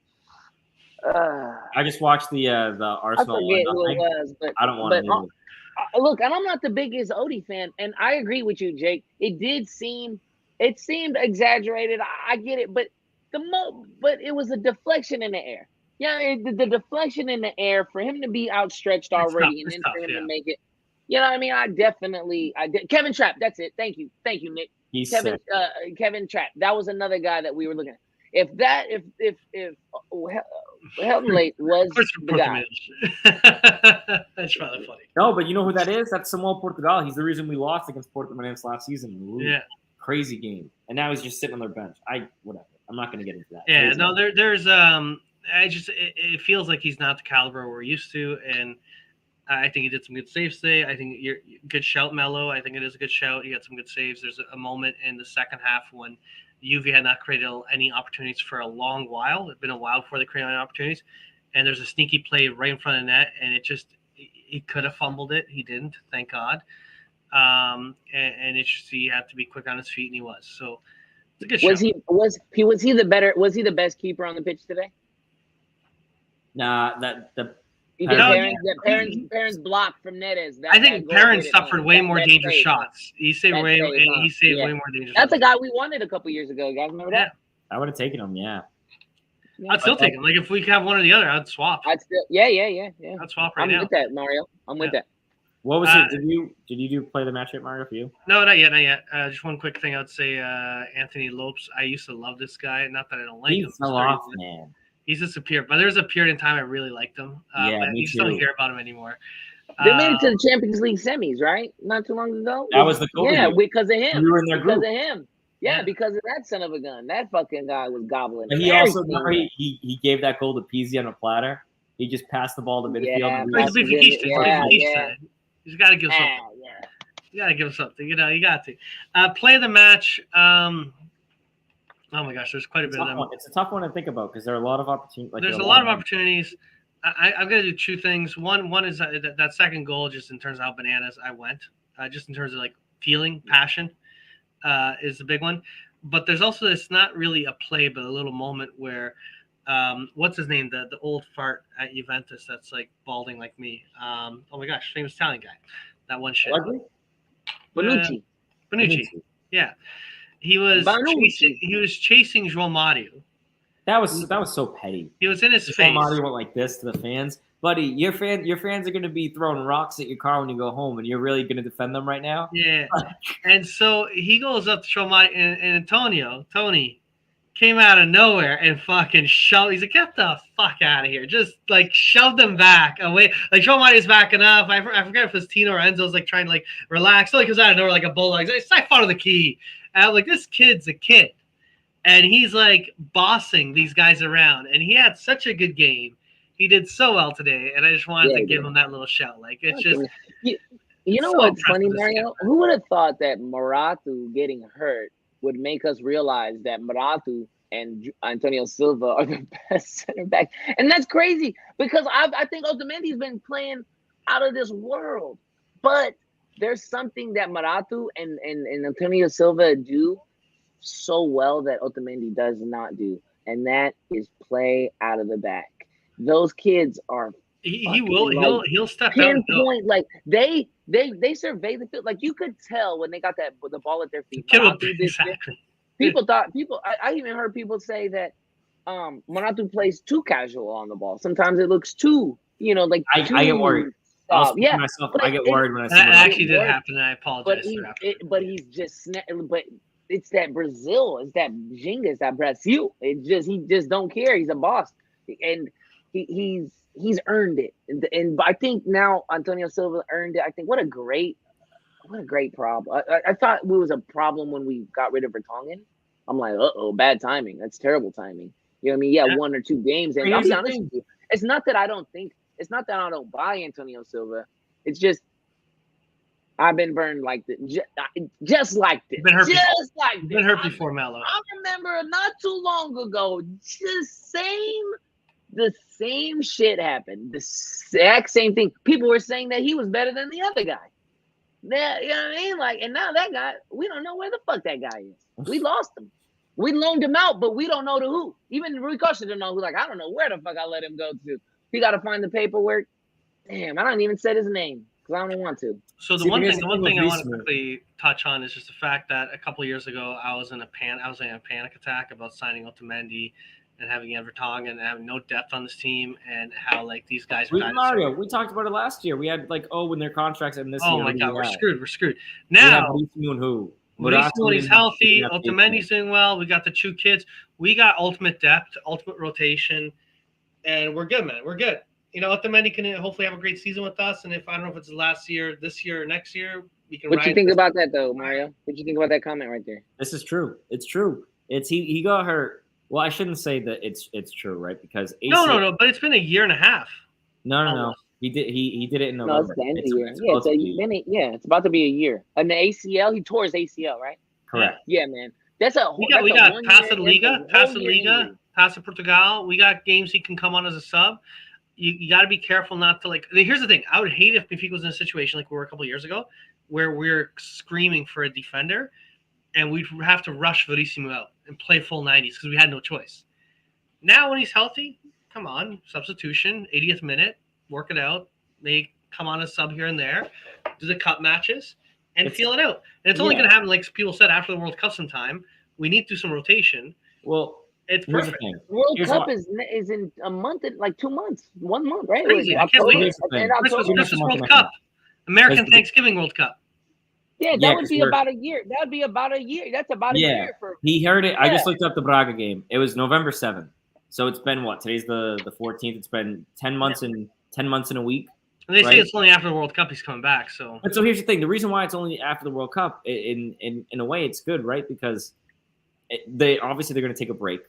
I just watched the Arsenal. I forget who it was, but I don't want to. Look, and I'm not the biggest Odie fan, and I agree with you, Jake. It seemed exaggerated. I get it, but but it was a deflection in the air. Yeah, the deflection in the air for him to be outstretched already, and then for him to make it. You know what I mean? I did. Kevin Trapp. That's it. Thank you, Nick. Kevin Trapp. That was another guy that we were looking at. If Helton Late was the guy. That's rather funny. No, but you know who that is? That's Samuel Portugal. He's the reason we lost against Portimonense last season. Ooh, yeah. Crazy game. And now he's just sitting on their bench. Whatever. I'm not going to get into that. Yeah, no, there's it feels like he's not the caliber we're used to, and I think he did some good saves today. I think you're good shout, Mello. I think it is a good shout. He got some good saves. There's a moment in the second half when Juve had not created any opportunities for a long while. It's been a while before they created any opportunities. And there's a sneaky play right in front of the net, and he could have fumbled it. He didn't, thank God. And it's just he had to be quick on his feet, and he was. So it's a good shout. Was he the best keeper on the pitch today? Nah, Perrin's block from Neres. I think Perrin suffered way more dangerous shots. He saved way more dangerous. That's a guy we wanted a couple years ago. You guys remember that? I would have taken him. Yeah. I'd still take him. Like if we could have one or the other, I'd swap. I'd swap now. I'm with that, Mario. I'm with that. What was it? Did you play the match yet, Mario, for you? No, not yet. Just one quick thing. I'd say Anthony Lopes. I used to love this guy. Not that I don't like him. He's fell off, man. He's disappeared, but there's a period in time I really liked him. But you just don't hear about him anymore. They made it to the Champions League semis, right? Not too long ago. That was the goal. Yeah, because of him. We were in their group. Because of him. Yeah, because of that son of a gun. That fucking guy was gobbling. But he also he gave that goal to Pizzi on a platter. He just passed the ball to midfield. Yeah. He's got to give something. Yeah. You got to give him something. You got to. Play of the match. Oh my gosh, there's quite a bit of them. It's a tough one to think about because there are a lot of opportunities. There's a lot of opportunities. I'm gonna do two things. One is that second goal, just in terms of how bananas I went, just in terms of like feeling, passion, is the big one. But there's also it's not really a play, but a little moment where, what's his name, the old fart at Juventus that's like balding like me. Oh my gosh, famous Italian guy, that one shit. Bonucci. Bonucci. Yeah, he was chasing João Mario. That was so petty. He was in his face. Mario went like this to the fans, buddy. Your fans are going to be throwing rocks at your car when you go home, and you're really going to defend them right now. Yeah, and so he goes up to João Mario, and Tony came out of nowhere and fucking shoved. He's like, "Get the fuck out of here!" Just like shoved him back away. Like João Mario's backing up. I forget if it's Tino or Enzo's like trying to like relax. So he comes out of nowhere like a bulldog. It's like follow the key. And I'm like, this kid's a kid. And he's like bossing these guys around. And he had such a good game. He did so well today. And I just wanted to give him that little shout. Like, it's just. You know so what's funny, Mario? Who would have thought that Moratu getting hurt would make us realize that Moratu and Antonio Silva are the best center back? And that's crazy because I think Otamendi's been playing out of this world. But there's something that Moratu and Antonio Silva do so well that Otamendi does not do, and that is play out of the back. Those kids are he'll step out. Like they survey the field. Like you could tell when they got the ball at their feet. Exactly. I even heard people say that Moratu plays too casual on the ball. Sometimes it looks too, like I get worried. I get worried when I see that actually did happen, and I apologize. But he's just but it's that Brazil, it's that Ginga, it's that Brazil. He just don't care. He's a boss, and he's earned it. And I think now Antonio Silva earned it. I think what a great problem. I thought it was a problem when we got rid of Vertonghen. I'm like, bad timing. That's terrible timing. You know what I mean? Yeah, 1 or 2 games. And I'll be honest with you, it's not that I don't buy Antonio Silva. It's just I've been burned like this. Just like this. Been hurt before, Mello. I remember not too long ago, the same shit happened. The exact same thing. People were saying that he was better than the other guy. Yeah, you know what I mean? Like, and now that guy, we don't know where the fuck that guy is. We lost him. We loaned him out, but we don't know to who. Even Rui Costa don't know who. Like, I don't know where the fuck I let him go to. He got to find the paperwork. Damn, I don't even say his name because I don't want to. So the one thing I want to quickly touch on is just the fact that a couple of years ago I was in a panic attack about signing Otamendi and having Vertonghen and having no depth on this team and how like these guys. We talked about it last year. We had like when their contracts end this year. Oh my god, we're screwed. Now Mauricio, when he's healthy, Otamendi's doing well. We got the 2 kids. We got ultimate depth, ultimate rotation, and we're good, man. We're good. Otamendi can hopefully have a great season with us. And if I don't know if it's last year, this year, or next year, we can. What you think about that though, Mario? What you think about that comment right there? This is true. It's true. It's he got hurt. Well, I shouldn't say that it's true, right? Because no. But it's been a year and a half. No. He did it in November. No, it's the end of the year. It's about to be a year. And the ACL, he tore his ACL, right? Correct. Yeah, man. We got Taça Liga, Taça Portugal. We got games he can come on as a sub. You got to be careful not to Here's the thing: I would hate if Benfica was in a situation like we were a couple of years ago, where we're screaming for a defender, and we'd have to rush Verissimo out and play full 90s because we had no choice. Now, when he's healthy, come on, substitution, 80th minute, work it out. They come on a sub here and there, do the cup matches, and feel it out. And it's only going to happen, like people said, after the World Cup sometime. We need to do some rotation. Well, it's perfect. World Cup is in a month, 2 months, 1 month, right? Crazy. I can't wait. Christmas World Cup. American Thanksgiving World Cup. Yeah, that would be about a year. That would be about a year. That's about a year. He heard it. Yeah. I just looked up the Braga game. It was November 7th. So it's been what? Today's the 14th. It's been 10 months and 10 months in a week. And they say it's only after the World Cup he's coming back. So here's the thing. The reason why it's only after the World Cup, in a way, it's good, right? Because they're going to take a break,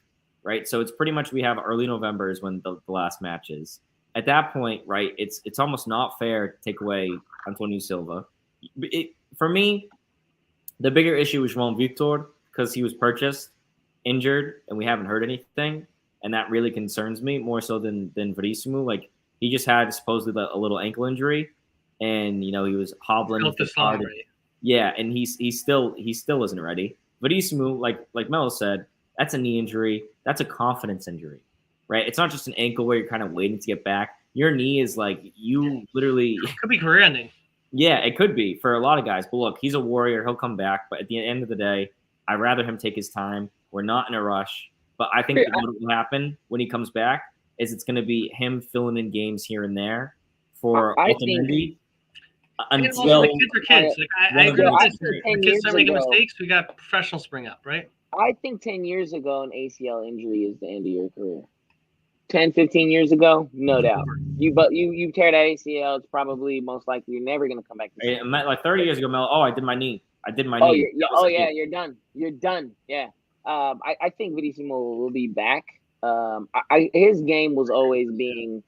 right? So it's pretty much we have early November is when the last match is. At that point, right, it's almost not fair to take away Antonio Silva. For me, the bigger issue was João Victor because he was purchased, injured, and we haven't heard anything. And that really concerns me more so than Verissimo. Like, He just had supposedly a little ankle injury, and he was hobbling. Yeah, and he still isn't ready. Verissimo, like Melo said, that's a knee injury. That's a confidence injury, right? It's not just an ankle where you're kind of waiting to get back. Your knee is like you literally could be career ending. Yeah, it could be for a lot of guys. But look, he's a warrior. He'll come back. But at the end of the day, I'd rather him take his time. We're not in a rush. But I think what will happen when he comes back is it's going to be him filling in games here and there for ultimately until the kids are kids. I agree with this. The kids start making mistakes. We got professionals spring up, right? I think 10 years ago, an ACL injury is the end of your career. 10, 15 years ago, no doubt. You tear that ACL, it's probably most likely you're never going to come back. Like 30 years ago, Mel. Oh, I did my knee. You're done. You're done. Yeah. I think Verissimo will be back. His game was always being.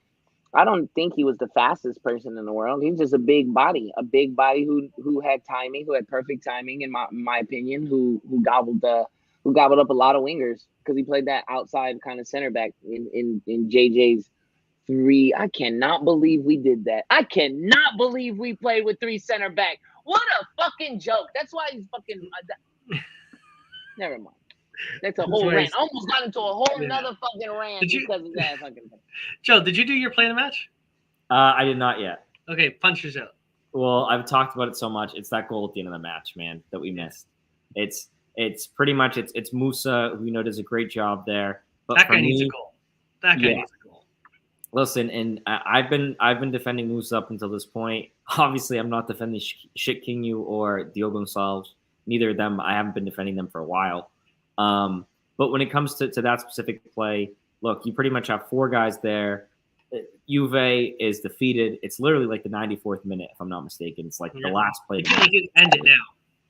I don't think he was the fastest person in the world. He's just a big body who had timing, who had perfect timing, in my opinion, who gobbled up a lot of wingers because he played that outside kind of center back in JJ's 3. I cannot believe we did that. I cannot believe we played with 3 center back. What a fucking joke. That's why he's fucking. Never mind. That's a whole rant. I almost got into a whole nother fucking rant because of that fucking thing. Joe, did you do your play of the match? I did not yet. Okay, punch yours out. Well, I've talked about it so much. It's that goal at the end of the match, man, that we missed. It's pretty much it's Musa, who does a great job there. But that guy needs a goal. That guy needs a goal. Listen, and I've been defending Musa up until this point. Obviously, I'm not defending Shit Kingu or Diogo Gonçalves. Neither of them. I haven't been defending them for a while. But when it comes to that specific play, look, you pretty much have 4 guys there. Juve is defeated. It's literally like the 94th minute, if I'm not mistaken. It's like the last play. You can end it now.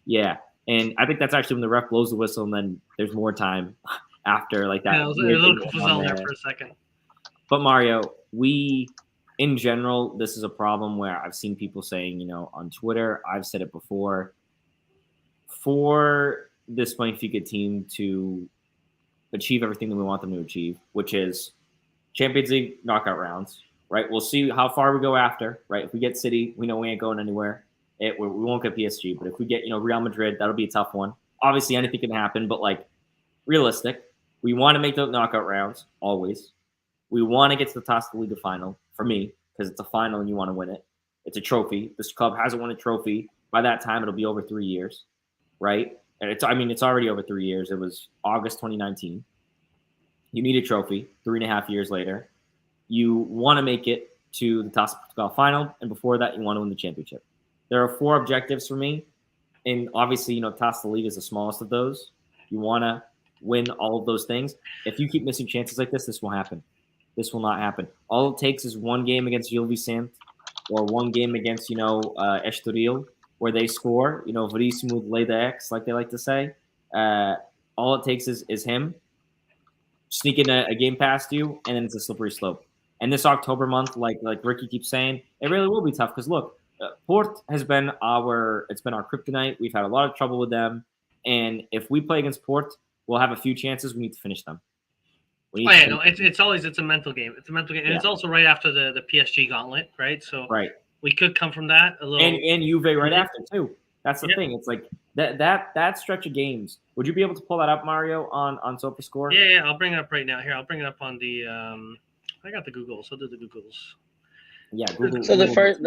Yeah. And I think that's actually when the ref blows the whistle, and then there's more time after like that. Yeah, it was a little confusing there for a second. But Mario, in general, this is a problem where I've seen people saying, on Twitter, I've said it before, for this Benfica team to achieve everything that we want them to achieve, which is Champions League knockout rounds, right? We'll see how far we go after, right? If we get City, we know we ain't going anywhere. We won't get PSG, but if we get, Real Madrid, that'll be a tough one. Obviously, anything can happen, but realistic. We want to make those knockout rounds, always. We want to get to the Taça Liga final, for me, because it's a final and you want to win it. It's a trophy. This club hasn't won a trophy. By that time, it'll be over 3 years, right? And it's already over 3 years. It was August 2019. You need a trophy 3.5 years later. You want to make it to the Taça Portugal final, and before that, you want to win the championship. There are 4 objectives for me, and obviously, Taça Liga is the smallest of those. You want to win all of those things. If you keep missing chances like this will happen. This will not happen. All it takes is one game against Gil Vicente or one game against, Estoril, where they score, Verissimo lay the X, like they like to say. All it takes is him sneaking a game past you, and then it's a slippery slope. And this October month, like Ricky keeps saying, it really will be tough because, look, Port has been our kryptonite. We've had a lot of trouble with them. And if we play against Port, we'll have a few chances. We need to finish them. It's a mental game. It's a mental game. And it's also right after the PSG gauntlet, right? So we could come from that a little. And Juve right after, too. That's the thing. It's like that stretch of games. Would you be able to pull that up, Mario, on SofaScore? Yeah, I'll bring it up right now. Here, I'll bring it up on the I got the Google, so I'll do the Googles. Yeah, Google. So the first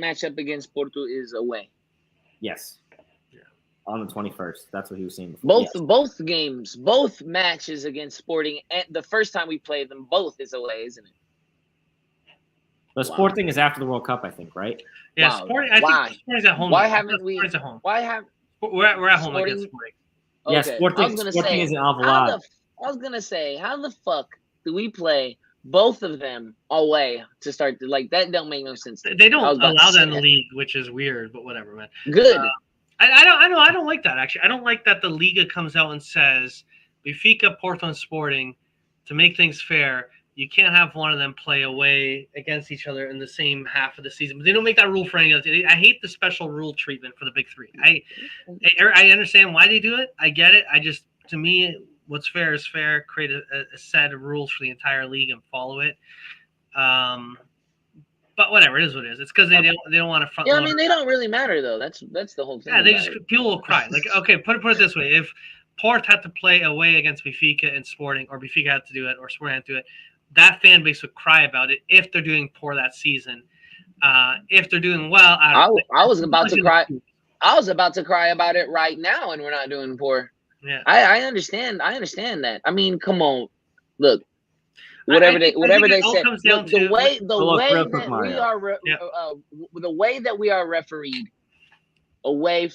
matchup against Porto is away. Yes. Yeah. On the 21st. That's what he was saying before. Both matches against Sporting, and the first time we played them, both is away, isn't it? The Sporting is after the World Cup, I think, right? Yeah, Sporting. I think Sporting's at home. Why haven't we? Sporting's at home. We're at home against Sporting? Okay. Yeah, Sporting is in Alvalade. I was gonna say, how the fuck do we play both of them away to start? That don't make no sense. They don't allow that in the league, which is weird, but whatever, man. Good. I don't like that, actually. I don't like that the Liga comes out and says Benfica, Porto, and Sporting, to make things fair, you can't have one of them play away against each other in the same half of the season. But they don't make that rule for any other team. I hate the special rule treatment for the big 3. I understand why they do it. I get it. To me, what's fair is fair. Create a set of rules for the entire league and follow it. But whatever, it is what it is. It's because they don't want to front. Yeah, I mean, they don't really matter though. That's the whole thing. Yeah, they just people will cry. Like, okay, put it this way: if Port had to play away against Benfica and Sporting, or Benfica had to do it, or Sporting had to do it, that fan base would cry about it if they're doing poor that season. If they're doing well, I was about to cry. I was about to cry about it right now, and we're not doing poor. Yeah, I understand. I understand that. I mean, come on, look. Whatever they said, the way that we are refereed away,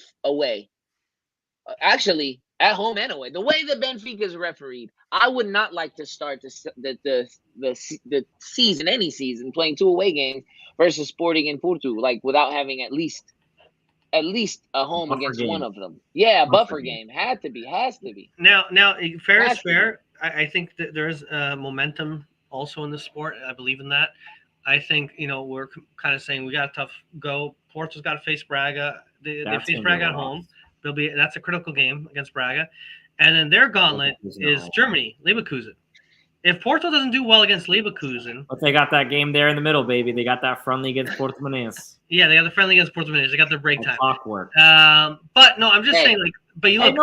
actually at home and away, the way that Benfica is refereed, I would not like to start the season, any season, playing 2 away games versus Sporting and Porto, like without having at least a home against one of them. Yeah, buffer game has to be. Now, fair is fair. I think that there is momentum also in the sport. I believe in that. I think, we're kind of saying we got a tough go. Porto's got to face Braga. They face Braga at home. That's a critical game against Braga. And then their gauntlet is Germany, Leverkusen. If Porto doesn't do well against Leverkusen, but they got that game there in the middle, baby. They got that friendly against Portimonense. Yeah, they got the friendly against Portimonense. They got their break time. Clockwork. But no, I'm just saying, but you look.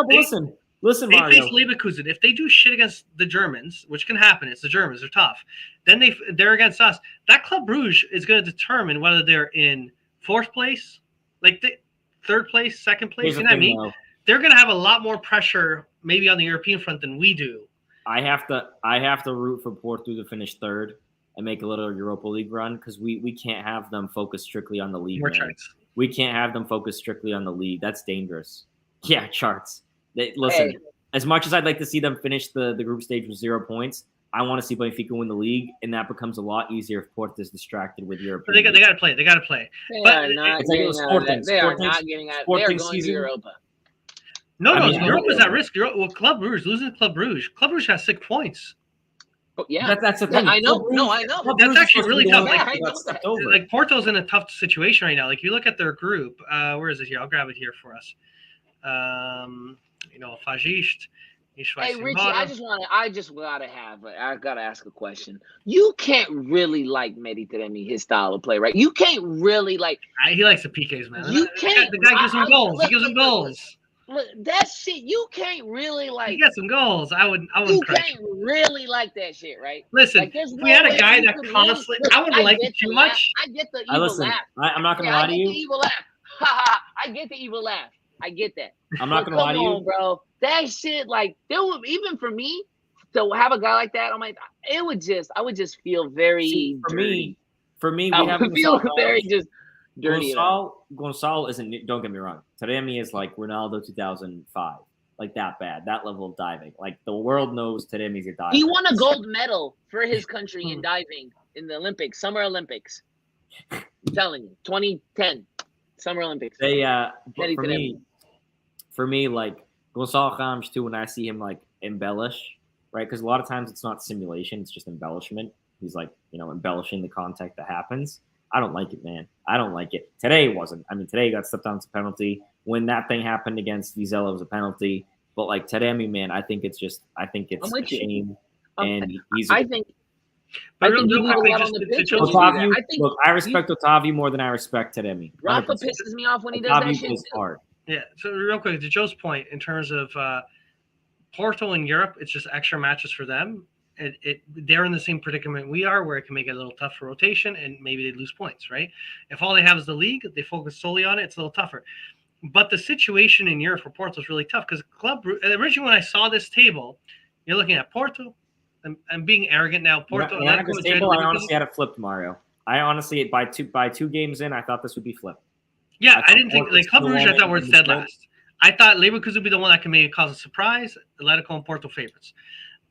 Listen, they Mario. face Leverkusen. If they do shit against the Germans, which can happen, it's the Germans, they're tough. Then they're against us. That Club Brugge is going to determine whether they're in 4th place, like third place, second place. You know what I mean? Though. They're going to have a lot more pressure, maybe on the European front than we do. I have to root for Porto to finish 3rd and make a little Europa League run, because we can't have them focus strictly on the league. We can't have them focus strictly on the league. That's dangerous. Yeah, charts. Listen, as much as I'd like to see them finish the group stage with 0 points, I want to see Benfica win the league, and that becomes a lot easier if Porto is distracted with Europe. But they got to play. They got to play. They are not getting out. They are going to Europa. No, Europa's at risk. Club Brugge, losing to Club Brugge. Club Brugge has 6 points. Oh, yeah, that's the thing. I know. I know. That's actually really tough. Like Porto's in a tough situation right now. Like, you look at their group. Where is it here? I'll grab it here for us. Fascist. Hey, Richie, I gotta ask a question. You can't really like Mehdi Taremi, his style of play, right? You can't really like. He likes the PKs, man. You can't. The guy gives him goals. He gives him goals. Look, that shit, you can't really like. He got some goals. I wouldn't. You can't really like that shit, right? Listen, we had a guy that constantly. I wouldn't like it too much. I get the evil laugh. I'm not gonna lie to you. I get the evil laugh. I get the evil laugh. I get that. I'm not gonna lie to you, bro. That shit, like, even for me to have a guy like that, I would just feel very dirty. For me, I would feel very just dirty. Gonçalo isn't. Don't get me wrong. Taremi is like Ronaldo 2005, like that bad, that level of diving. Like, the world knows Taremi's a diver. He won a gold medal for his country in diving in the Olympics, Summer Olympics. I'm telling you, 2010 Summer Olympics. For me, like, Gonçalo Ramos too, when I see him like embellish, right? Because a lot of times it's not simulation, it's just embellishment. He's like, embellishing the contact that happens. I don't like it, man. I don't like it. Today it wasn't. I mean, today he got stepped on, it's a penalty. When that thing happened against Vizela, it was a penalty. But like Taremi, man, I think it's a shame. And I think Otavio, look, I respect Otavio more than I respect Taremi. Rafa pisses me off when he does that shit. Hard. Yeah, so real quick, to Joe's point, in terms of Porto in Europe, it's just extra matches for them. They're in the same predicament we are, where it can make it a little tough for rotation, and maybe they lose points, right? If all they have is the league, they focus solely on it, it's a little tougher. But the situation in Europe for Porto is really tough, because originally when I saw this table, you're looking at Porto. I'm being arrogant now. Porto. I honestly had it flipped, Mario. I honestly, by two games in, I thought this would be flipped. Yeah, I didn't think Club Brugge. I thought were dead last. I thought Leverkusen would be the one that can maybe cause a surprise. Atletico and Porto favorites.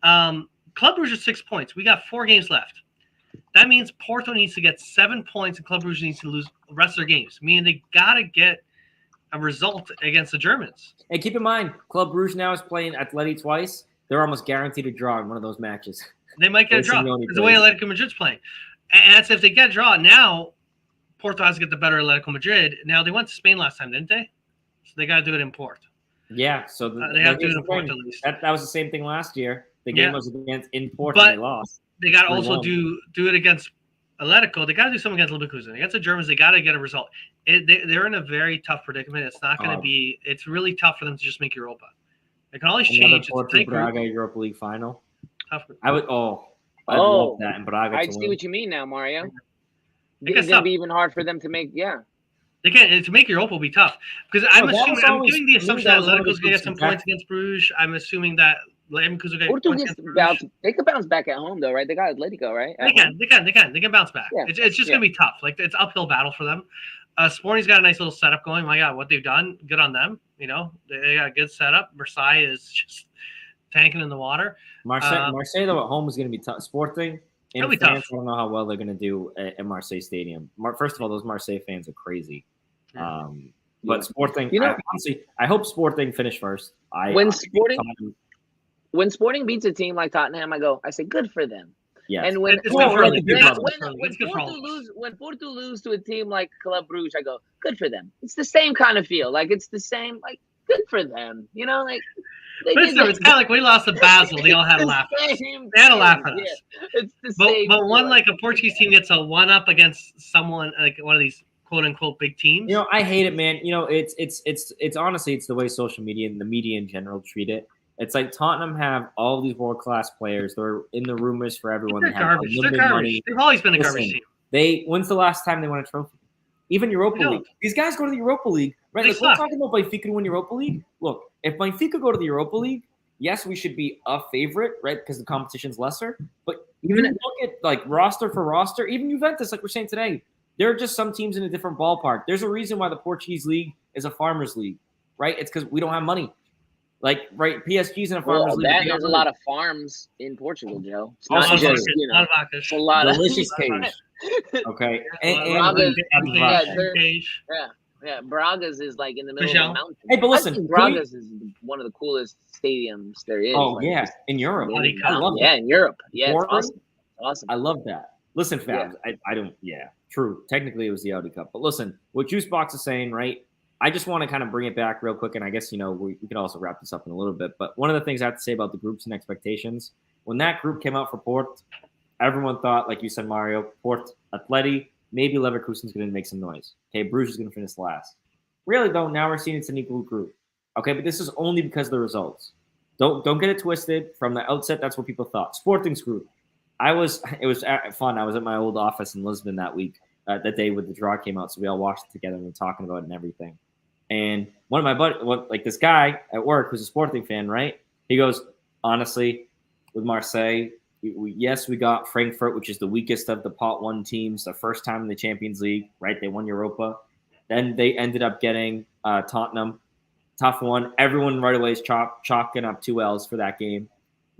Club Brugge is 6 points. We got 4 games left. That means Porto needs to get 7 points, and Club Brugge needs to lose the rest of their games. Meaning they gotta get a result against the Germans. And keep in mind, Club Brugge now is playing Atleti twice. They're almost guaranteed a draw in one of those matches. They might get a draw. It's the way Atletico Madrid's playing. And that's if they get a draw. Now, Porto has to get the better Atletico Madrid. Now, they went to Spain last time, didn't they? So they got to do it in Port. Yeah, so they have to do it in Port at least. That was the same thing last year. The game was in Port but and they lost. They got to also do it against Atletico, they got to do something against Leverkusen. Against the Germans, they got to get a result. They're in a very tough predicament. It's not going to be. It's really tough for them to just make Europa. They can always change. Porto Braga Europa League final. Tough. I would. I'd love that in Braga. I see what you mean now, Mario. It's going to be even hard for them to make. Yeah. They can to make Europa will be tough because I'm giving the assumption that Atletico's going to get some points against Bruges. I'm assuming that Leverkusen will get points against Bruges. They could bounce back at home though, right? They got Atletico, right? They can bounce back. Yeah. It's just going to be tough. Like it's uphill battle for them. Sporting's got a nice little setup going. My God, what they've done, good on them. You know, they got a good setup. Marseille is just tanking in the water. Marseille though at home is going to be tough. Sporting. In France, tough. I don't know how well they're going to do at Marseille Stadium. First of all, those Marseille fans are crazy. But Sporting, I hope Sporting finish first. When Sporting beats a team like Tottenham, I say good for them. Yeah. And when Porto lose to a team like Club Brugge, I go good for them. It's the same kind of feel. Like it's the same. Like good for them. You know, like. It's kind of like we lost to Basel. They all had a laugh. They had a laugh at us. Yeah, it's the same. But one like a Portuguese team gets a 1-up against someone like one of these quote unquote big teams. You know, I hate it, man. You know, it's honestly it's the way social media and the media in general treat it. It's like Tottenham have all these world class players. They're in the rumors for everyone. They're garbage. They're garbage. Money. They've always been a garbage team. When's the last time they won a trophy? Even Europa League. These guys go to the Europa League, right? Like, we're talking about Benfica to win Europa League. Look, if Benfica go to the Europa League, yes, we should be a favorite, right? Because the competition's lesser. But even look at like roster for roster, even Juventus, like we're saying today, there are just some teams in a different ballpark. There's a reason why the Portuguese league is a farmers league, right? It's because we don't have money. Like, right, PSG's in a farmers league. There's a lot of farms in Portugal, Joe. It's not just, it's a lot of delicious cage. Okay. Yeah, Braga's is like in the middle of the mountain. Hey, but listen, Braga's is one of the coolest stadiums there is. Oh, yeah, in Europe. I love it. Yeah, in Europe. Yeah, it's awesome. I love that. Listen, fans, I don't, true. Technically, it was the Audi Cup. But listen, what Juicebox is saying, right? I just want to kind of bring it back real quick, and I guess, you know, we can also wrap this up in a little bit. But one of the things I have to say about the groups and expectations, when that group came out for Port, everyone thought, like you said, Mario, Port, Atleti, maybe Leverkusen's going to make some noise. Okay, Bruges is going to finish last. Really, though, now we're seeing it's an equal group. Okay, but this is only because of the results. Don't get it twisted. From the outset, that's what people thought. Sporting's group. It was fun. I was at my old office in Lisbon that week, that day when the draw came out, so we all watched it together and were talking about it and everything. And one of my buddies, this guy at work who's a Sporting fan, right? He goes, honestly, with Marseille, we got Frankfurt, which is the weakest of the pot one teams, the first time in the Champions League, right? They won Europa. Then they ended up getting Tottenham, tough one. Everyone right away is chalking up 2 L's for that game.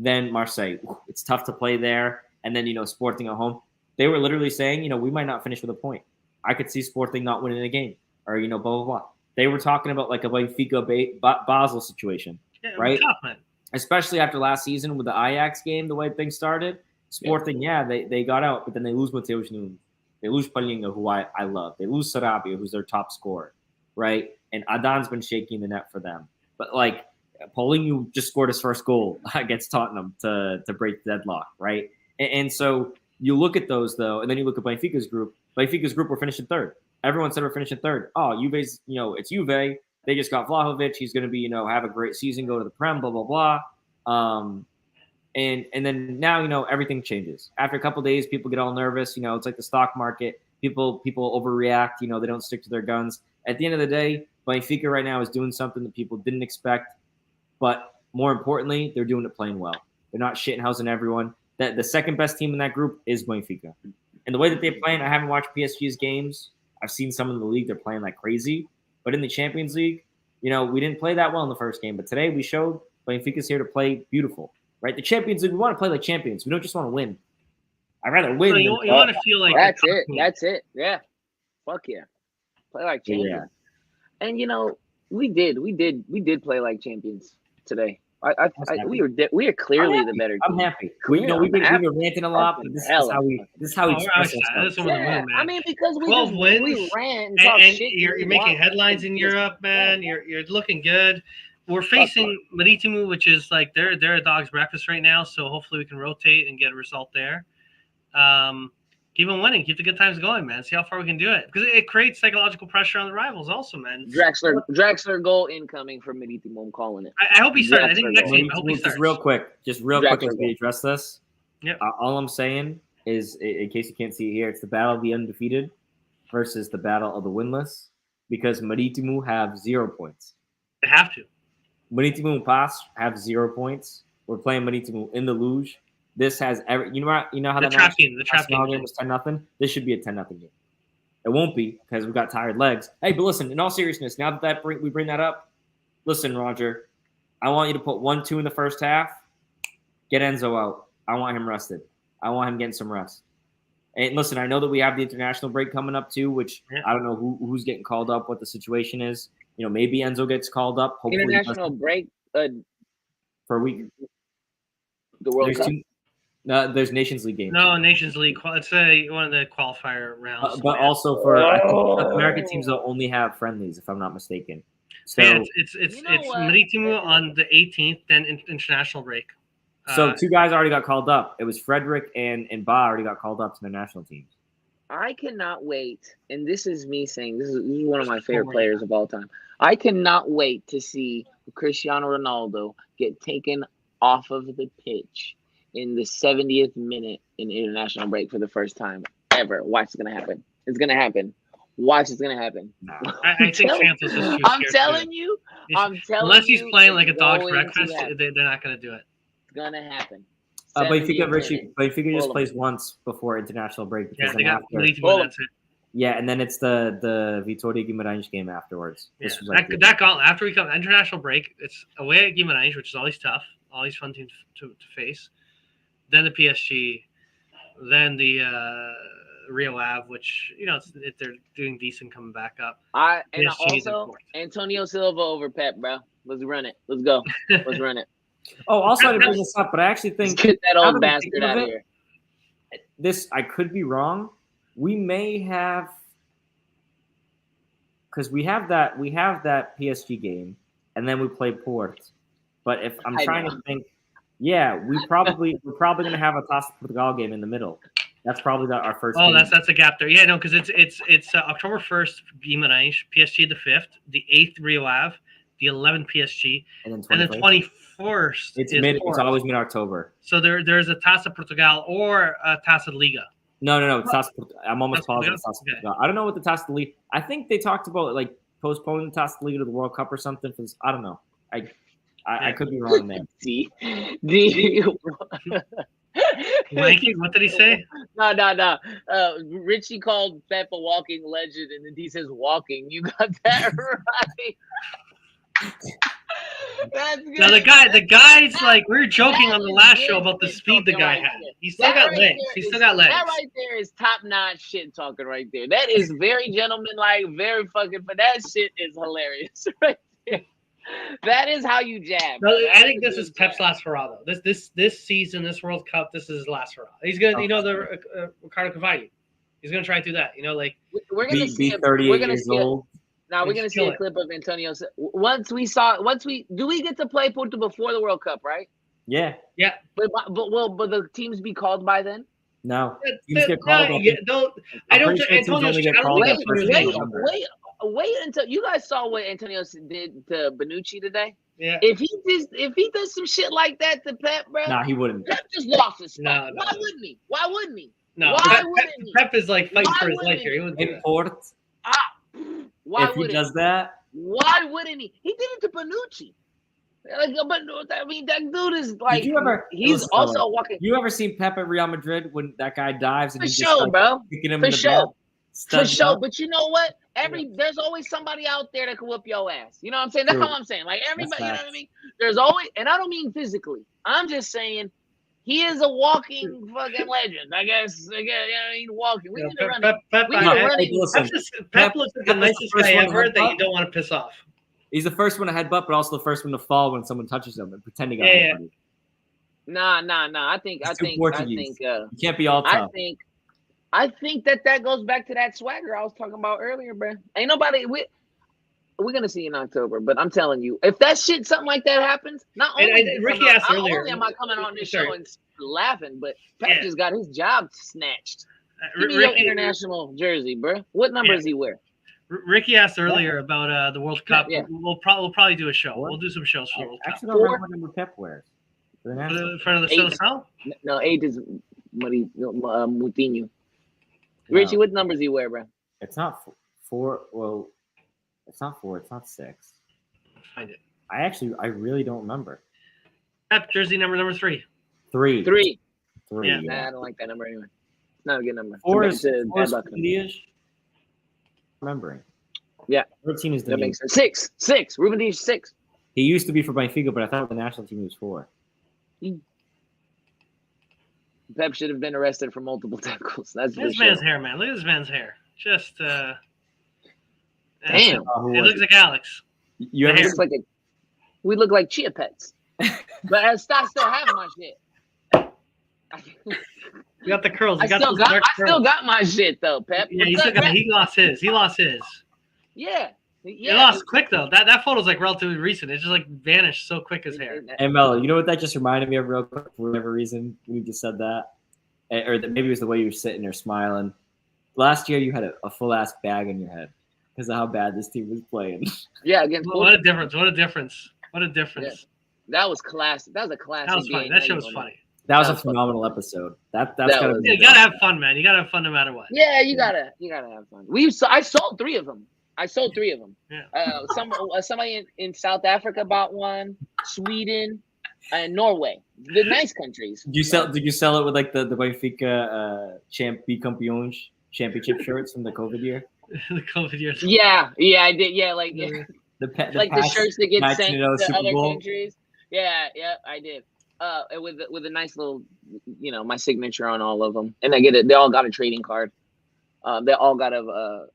Then Marseille, it's tough to play there. And then, you know, Sporting at home. They were literally saying, you know, we might not finish with a point. I could see Sporting not winning a game or, you know, blah, blah, blah. They were talking about like a Benfica Basel situation, right? Tough, man. Especially after last season with the Ajax game, the way things started. Sporting, they got out, but then they lose Mateus Nunes. They lose Palhinha, who I love. They lose Sarabia, who's their top scorer, right? And Adan's been shaking the net for them. But, like, Palhinha just scored his first goal against Tottenham to break the deadlock, right? And so you look at those, though, and then you look at Benfica's group. Benfica's group, we're finishing third. Everyone said we're finishing third. Oh, Juve's, you know, it's Juve. They just got Vlahovic. He's going to be, you know, have a great season, go to the Prem, blah, blah, blah. And then now, you know, everything changes. After a couple of days, people get all nervous. You know, it's like the stock market. People overreact. You know, they don't stick to their guns. At the end of the day, Benfica right now is doing something that people didn't expect. But more importantly, they're doing it playing well. They're not shithousing everyone. The second best team in that group is Benfica. And the way that they're playing, I haven't watched PSG's games. I've seen some in the league. They're playing like crazy. But in the Champions League, you know, we didn't play that well in the first game. But today we showed Benfica's here to play beautiful, right? The Champions League, we want to play like champions. We don't just want to win. I'd rather win. So you want to feel like that's it. That's it. Yeah. Fuck yeah. Play like champions. Yeah. And, you know, we did play like champions today. We are clearly the better team. I'm happy. We've been ranting a lot, but this is how we express ourselves. I mean, because 12 wins, we ran and you're making headlines in Europe, man. You're looking good. We're facing Maritimu, which is like they're a dog's breakfast right now. So hopefully we can rotate and get a result there. Keep them winning. Keep the good times going, man. See how far we can do it. Because it creates psychological pressure on the rivals also, man. Drexler goal incoming for Maritimo. I'm calling it. I hope he starts. I think next game. I hope he starts. Just real quick as we address this. Yeah. All I'm saying is, in case you can't see it here, it's the battle of the undefeated versus the battle of the winless, because Maritimo have 0 points. They have to. Maritimo and PAS have 0 points. We're playing Maritimo in the luge. This has you know how the trap game was 10-0. This should be a 10-0 game. It won't be because we've got tired legs. Hey, but listen, in all seriousness, now that we bring that up, listen, Roger, I want you to put 1-2 in the first half. Get Enzo out. I want him rested. I want him getting some rest. And listen, I know that we have the international break coming up too, which I don't know who's getting called up, what the situation is. You know, maybe Enzo gets called up. Hopefully international break for a week. The World Cup. There's Nations League games. No, Nations League. It's one of the qualifier rounds. But also for I think American teams will only have friendlies, if I'm not mistaken. So it's Maritimo on the 18th, then international break. So 2 guys already got called up. It was Frederick and Ba already got called up to their national teams. I cannot wait, and this is me saying this is one of my favorite players of all time. I cannot wait to see Cristiano Ronaldo get taken off of the pitch in the 70th minute in international break for the first time ever. Watch, it's gonna happen. It's gonna happen. Watch, it's gonna happen. No. I think Santos is too scared. I'm telling you. Unless he's playing like a dog's breakfast, they're not gonna do it. It's gonna happen. Benfica just plays once before international break. Yeah, they got that's it. Yeah, and then it's the Vitória Guimarães game afterwards. Yeah, that got after we come international break. It's away at Guimarães, which is always tough, always fun teams to face. Then the PSG, then the Rio Ave, which they're doing decent coming back up. And also Antonio Silva over Pep, bro. Let's run it. Let's go. Let's run it. Oh, also I didn't bring this up, but I actually think get that old bastard out of here. This I could be wrong. We may have, because we have that PSG game, and then we play Port. But if I'm trying to think, we're probably gonna have a Taça Portugal game in the middle. That's probably our first. Oh, game. that's a gap there. Yeah, no, because it's October 1st Guimarães, PSG the 5th, the 8th Rio Ave, the 11th PSG, and then 21st. It's always mid-October. So there's a Taça Portugal or a Taça Liga. No. I'm almost positive. Okay. I don't know what the Taça Liga. I think they talked about like postponing the Taça Liga to the World Cup or something. I don't know. I could be wrong there. Mikey, what did he say? No. Richie called Pep a walking legend, and then he says walking. You got that right. That's good. Now the guy's like, we were joking on the last show about the speed the guy had. He's still got legs. He's still got legs. That right there is top-notch shit talking right there. That is very gentleman-like, very fucking. But that shit is hilarious right there. That is how you jab. No, I think this is Pep's last hurrah, though. This season, this World Cup, this is his last hurrah. He's gonna, the Ricardo Cavalli. He's gonna try through that. We're gonna see 38 years old. Now we're gonna see a clip of Antonio. Once we get to play Porto before the World Cup, right? Yeah. But will the teams be called by then? No. Teams get called. I don't think Antonio. Wait until you guys saw what Antonio did to Bonucci today. Yeah. If he does some shit like that to Pep, bro. Nah, he wouldn't. Pep just lost his spot. No. Why wouldn't he? No. Why wouldn't he? Pep is like fighting for his life here. He wouldn't do that. Why if he does that, why wouldn't he? He did it to Bonucci. But I mean, that dude is like. He's also walking. You ever seen Pep at Real Madrid when that guy dives and for sure, bro? For sure. For sure, but you know what? There's always somebody out there that can whoop your ass. You know what I'm saying? That's all I'm saying. Like everybody, you know what I mean? There's always, and I don't mean physically. I'm just saying he is a walking fucking legend. I guess. He's walking. We need to run it. Pep looks like the nicest guy ever that you don't want to piss off. He's the first one to headbutt, but also the first one to fall when someone touches him and pretend to get headbutted. Nah. I think you can't be all tough. I think that goes back to that swagger I was talking about earlier, bro. Ain't nobody we're gonna see in October, but I'm telling you, if that shit, something like that happens, not only Ricky asked earlier, am I coming on this show and laughing, but Pep just got his job snatched. Give me your international jersey, bro. What number does he wear? Ricky asked earlier about the World Cup. Yeah. We'll probably do a show. What? We'll do some shows for the World Cup. Actually, don't remember what number Pep wears. In front of the 8. Seleção? No, 8 is Moutinho. Richie, what numbers do you wear, bro? It's not 4. Well, it's not 4. It's not 6. Find it. I really don't remember. Pep jersey number 3. 3. 3. Yeah. Nah, I don't like that number anyway. It's not a good number. 4 It's is bad luck. remembering. Yeah. 13 is the That makes sense. 6. Ruben Dias 6. He used to be for Benfica, but I thought the national team was 4. Pep should have been arrested for multiple tackles. That's Look at this man's hair, man. Look at this man's hair. Just damn. It looks like Alex. You ever We look like chia pets. But I still have my shit. You got the curls. I still got my shit though, Pep. Yeah, he lost his. Yeah. He lost quick though. That photo's like relatively recent. It just like vanished so quick as hair. Hey Mello, you know what that just reminded me of real quick for whatever reason when you just said that? Or maybe it was the way you were sitting there smiling. Last year you had a full ass bag on your head because of how bad this team was playing. Yeah, against what a difference. Yeah. That was classic. That was a classic. That was funny. That shit was funny. That was a phenomenal episode. That's gotta be. You gotta have fun, man. You gotta have fun no matter what. Yeah, you gotta have fun. I sold 3 of them. Yeah. Somebody in South Africa bought one. Sweden and Norway. The nice countries. Did you sell it with like the Benfica Bicampeões championship shirts from the COVID year? The COVID year. Yeah, I did. Yeah, like the shirts that get sent to other countries. Yeah, I did. With a nice little, my signature on all of them, and they all got a trading card. They all got a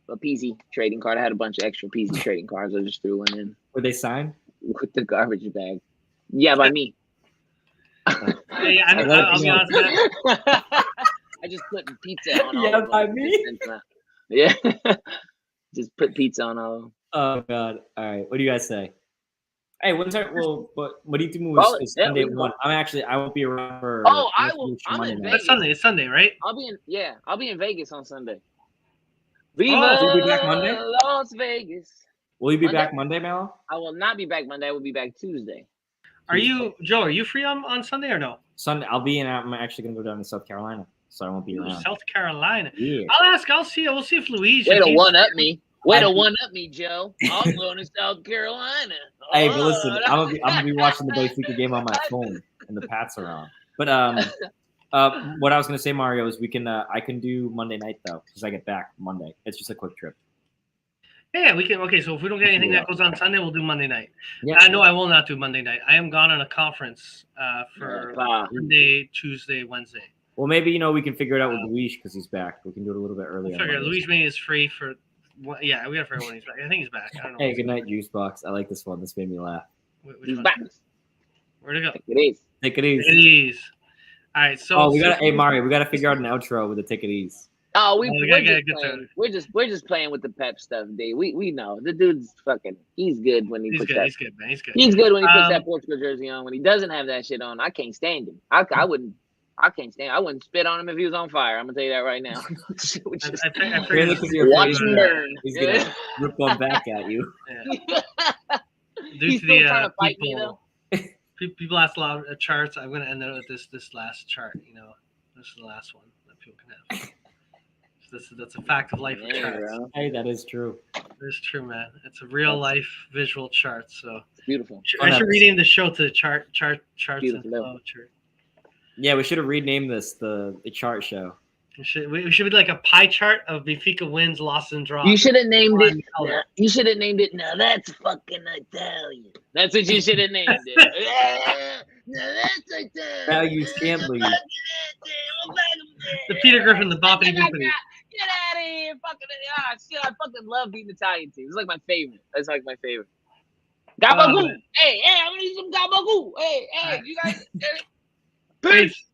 PZ trading card. I had a bunch of extra PZ trading cards. I just threw one in. Were they signed? With the garbage bag. Yeah, by me. I'll be honest with that. I just put pizza on all yeah, of them. by me? Yeah. Just put pizza on all of them. Oh, God. All right. What do you guys say? Hey, when's our what do you think is Sunday at 1? I won't be around for. I will. I'm in Vegas. It's Sunday, right? I'll be in Vegas on Sunday. Will you be back Monday? Las Vegas. Will you be back Monday, Mel? I will not be back Monday. I will be back Tuesday. Are you, Joe? Are you free on Sunday or no? Sunday, I'll be in. I'm actually gonna go down to South Carolina, so I won't be around. South Carolina. Yeah. I'll ask. We'll see if Luigi. Way to one up me. Way to one up me, Joe. I'm going to South Carolina. Hey, but listen, I'm gonna be watching the Benfica game on my phone, and the Pats are on. But what I was gonna say, Mario, is I can do Monday night though, because I get back Monday. It's just a quick trip. Yeah, we can. Okay, so if we don't get anything that goes on Sunday, we'll do Monday night. Yeah. I know I will not do Monday night. I am gone on a conference for Monday, Tuesday, Wednesday. Well, maybe we can figure it out with Luis because he's back. We can do it a little bit earlier. Luis May is free for. Yeah, we got to figure out when he's back. I think he's back. I don't know. Hey, good night, Juice Box. I like this one. This made me laugh. He's back. Where'd it go? Take it easy. All right, so. Hey Mario, we gotta figure out an outro with the take it easy. Oh, we're just playing with the Pep stuff, Dave. We know the dude's fucking. He's good when he puts that. He's good, man. He's good. He's good when he puts that Portugal jersey on. When he doesn't have that shit on, I can't stand him. I can't stand him. I wouldn't spit on him if he was on fire. I'm gonna tell you that right now. Watch him burn. He's gonna rip one back at you. Yeah. He's still trying to fight me though. People ask a lot of charts. I'm gonna end it with this last chart. This is the last one that people can have. That's a fact of life for charts. Hey, that is true. It's true, man. It's a real life visual chart. So it's beautiful. I should rename the show to charts and flow chart. Yeah, we should have renamed this the chart show. We should be like a pie chart of Benfica wins, losses, and draws. You should have named it. Now that's fucking Italian. That's what you should have named it. Now that's Italian. Now you can't leave. The Peter Griffin, the boppity boopity. Get out of here! Shit! I fucking love beating Italian teams. It's like my favorite. That's like my favorite. Gabagoo! Hey! I'm gonna eat some gabagoo! Hey! You guys. Peace.